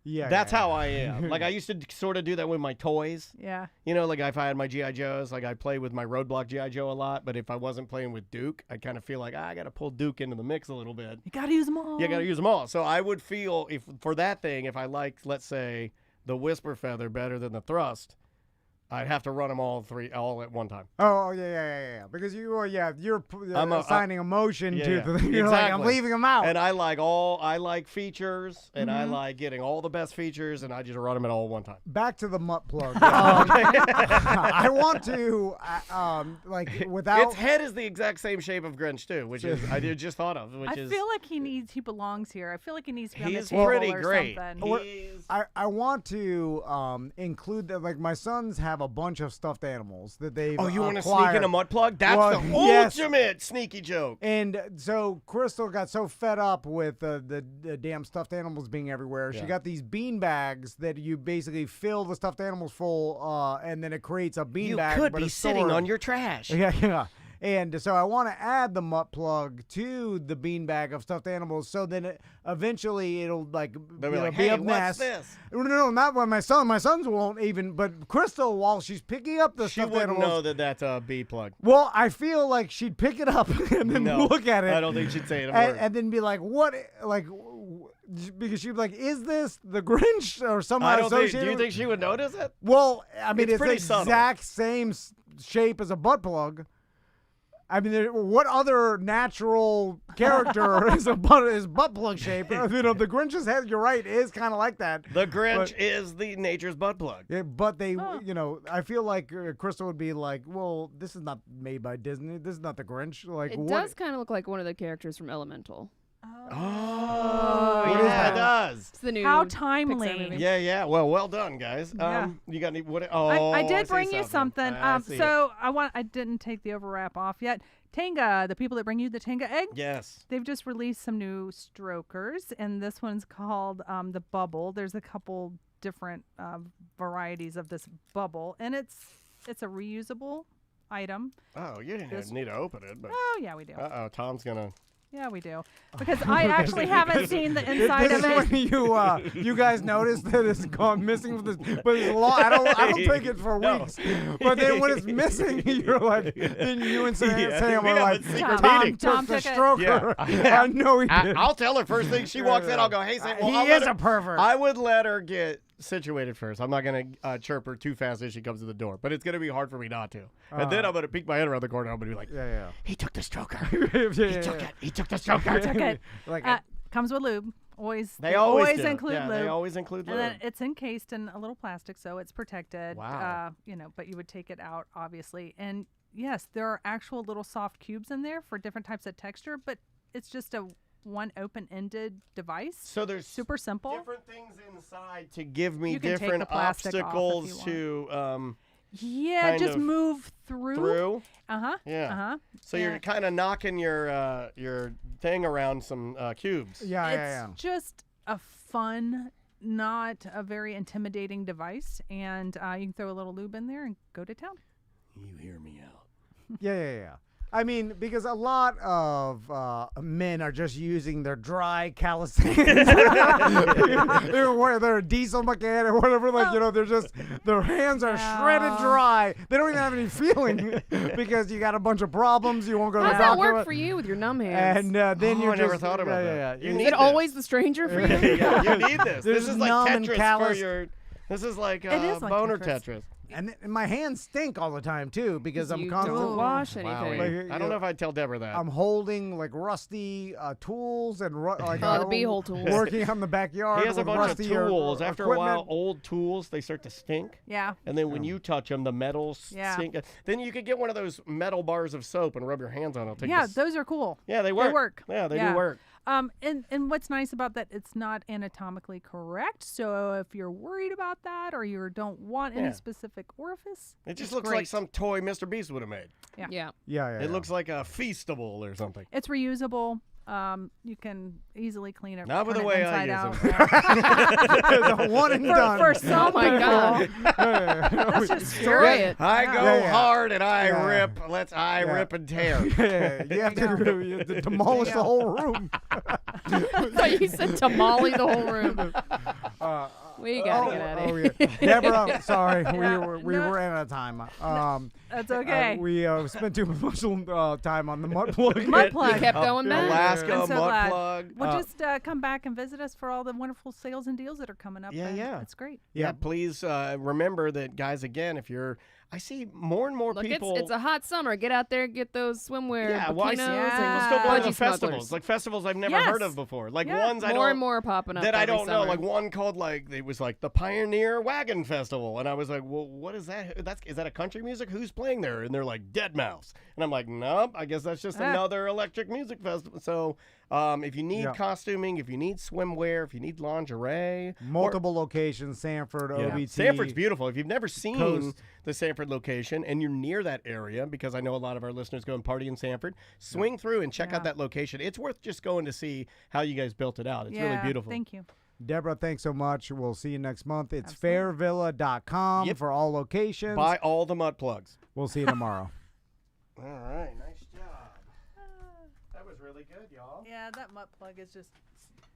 Yeah, That's yeah. how I am. Like I used to sort of do that with my toys. Yeah. You know, like if I had my G.I. Joes, like I played with my Roadblock G.I. Joe a lot, but if I wasn't playing with Duke, I kind of feel like I got to pull Duke into the mix a little bit. You got to use them all. You got to use them all. So I would feel if for that thing, if I liked, let's say, the Whisper Feather better than the Thrust, I'd have to run them all at one time. Oh yeah. Because you're assigning emotion Yeah, to yeah. the thing. You're like, I'm Exactly. leaving them out. And I like features, and I like getting all the best features, and I just run them at all at one time. Back to the mutt plug. I want to without. Its head is the exact same shape of Grinch too, which is I just thought of. Which I is feel like he belongs here. I feel like he needs to be on the he's table pretty or great. something. I want to include that. Like my sons have a bunch of stuffed animals that they've. Oh, you want to sneak acquired. in a mud plug? That's Well, the yes. ultimate sneaky joke. And so Crystal got so fed up with the damn stuffed animals being everywhere. She Yeah. got these bean bags that you basically fill the stuffed animals full, and then it creates a bean You bag. could but be it's sitting stored. on your trash. Yeah. And so I want to add the mutt plug to the bean bag of stuffed animals, so then eventually it'll They'll be like, be "Hey, of what's nest. this?" No, not by my son. My sons won't even. But Crystal, while she's picking up the She stuffed wouldn't animals, know that that's a bee plug. well, I feel like she'd pick it up and then No, look at it. I don't think she'd say it a and, word. and then be like, "What?" Because she'd be like, "Is this the Grinch or somehow I don't think. associated?" Do you with-" think she would notice it? Well, I mean, It's it's the pretty subtle. exact same shape as a butt plug. I mean, what other natural character is butt plug shape? The Grinch's head, you're right, is kind of like that. The Grinch is the nature's butt plug. Yeah, but they, I feel like Crystal would be like, well, this is not made by Disney. This is not the Grinch. Like, It what? does kind of look like one of the characters from Elemental. Oh, What is yeah, that? it does. It's the new How Pixar timely. movie. Yeah. Well done, guys. Yeah. You got any? What? Oh, I did see bring you something. I see it. So I didn't take the overwrap off yet. Tenga, the people that bring you the Tenga egg, Yes. they've just released some new strokers, and this one's called the Bubble. There's a couple different varieties of this bubble, and it's a reusable item. Oh, you didn't need to open it, but. Oh yeah, we do. Tom's gonna. Yeah, we do. Because I actually haven't seen the inside This of is it. when you guys notice that it's gone missing from this, but it's long. I don't take it for No. weeks. But then when it's missing, you're like, then you and Sam We are have a like, secret Tom meeting. took Tom the took it. stroker. Yeah. I know he did. I'll tell her first thing she walks in. I'll go, "Hey, Sam." Well, he I'll let is her- a pervert. I would let her get situated first. I'm not gonna chirp her too fast as she comes to the door, but it's gonna be hard for me not to. And then I'm gonna peek my head around the corner. I'm gonna be like, yeah. "He took the stroker. He took it. He took the stroker." Took it. Like, Comes with lube. They always do. include Yeah, lube. they always include And then lube. it's encased in a little plastic, so it's protected. Wow. But you would take it out, obviously. And yes, there are actual little soft cubes in there for different types of texture, but it's just a one open-ended device. So there's super simple. different things inside to give me You can take different the plastic off if obstacles you to Yeah, kind just of move through. through. Uh-huh. Yeah. Uh-huh. So you're kind of knocking your thing around some cubes. It's just a fun, not a very intimidating device, and you can throw a little lube in there and go to town. You hear me out. Yeah. I mean, because a lot of men are just using their dry, callous hands. Where they're a diesel mechanic or whatever, they're just, their hands are shredded dry. They don't even have any feeling because you got a bunch of problems. You won't go to the How's doctor. that work for you with your numb hands? And then you're I never thought about that. Yeah. You Is it always the stranger for you? Yeah, you need this. There's This is like numb and Tetris for calloused. your. This is like It is like boner Tetris. Tetris. And my hands stink all the time too because I'm you constantly. don't wash Wow, anything. Like, I don't know if I'd tell Deborah that. I'm holding like rusty tools and the beehole tools. working on the backyard. He has a with bunch of rusty tools. After a while, equipment. old tools they start to stink. Yeah. And then when you touch them, the metal Yeah. stink. Then you could get one of those metal bars of soap and rub your hands on it. It'll take Yeah, this- those are cool. yeah, they work. They work. Yeah, they do work. And what's nice about that, it's not anatomically correct. So if you're worried about that or you don't want Yeah. any specific orifice, It just it's looks great. like some toy Mr. Beast would have made. Yeah. Yeah. It looks like a Feastable or something. It's reusable. You can easily clean it. Not with turn the it way I inside use out. The one and for, done. for some Oh my people, God. that's just Destroy scary. it. I go Yeah. hard and I Yeah. rip. I rip and tear. Yeah, you have to demolish the whole room. I thought you said tamale the whole room. We gotta get out of here. Yeah. Deborah, sorry, Yeah. we No. ran out of time. That's okay. We spent too much time on the mud plug. Mud plug. You kept going back. Alaska I'm so mud glad. plug. Well, just come back and visit us for all the wonderful sales and deals that are coming up. Yeah, and yeah. It's great. Yeah, please remember that, guys. Again, if you're, I see more and more Look, people. it's a hot summer. Get out there, get those swimwear yeah, well, I see bikinos people Yeah. still going to and festivals, smugglers. like festivals I've never Yes. heard of before. Like Yeah. ones I More don't and more popping up that I every don't know. summer. Like one called it was like the Pioneer Wagon Festival, and I was like, well, what is that? Is that a country music? Who's playing there? And they're like Dead Mouse, and I'm like, nope. I guess that's just another electric music festival. So. If you need costuming, if you need swimwear, if you need lingerie, Multiple locations, Sanford, OBT. Sanford's beautiful. If you've never seen Coast. the Sanford location and you're near that area, because I know a lot of our listeners go and party in Sanford, swing through and check out that location. It's worth just going to see how you guys built it out. It's really beautiful. Thank you. Deborah, thanks so much. We'll see you next month. It's fairvilla.com for all locations. Buy all the mud plugs. We'll see you tomorrow. All right. Nice job. That was really good, y'all. Yeah, that mutt plug is just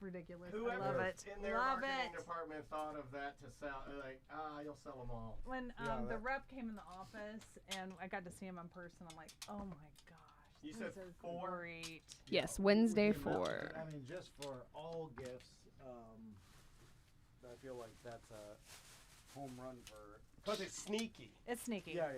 ridiculous. I Whoever love it. in their Love marketing it. department thought of that to sell, like, you'll sell them all. When the rep came in the office and I got to see him in person, I'm like, oh my gosh. You this said is 4? Great. Yes, Wednesday 4. I mean, just for all gifts, I feel like that's a home run for. Because it's sneaky. It's sneaky. Yeah.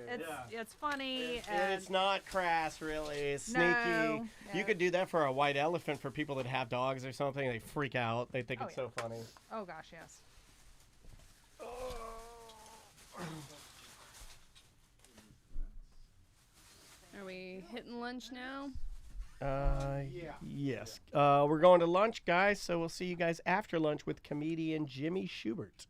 It's funny. And it's not crass, really. It's sneaky. No, You could do that for a white elephant for people that have dogs or something. They freak out. They think it's so funny. Oh gosh, yes. Are we hitting lunch now? Yes. We're going to lunch, guys, so we'll see you guys after lunch with comedian Jimmy Schubert.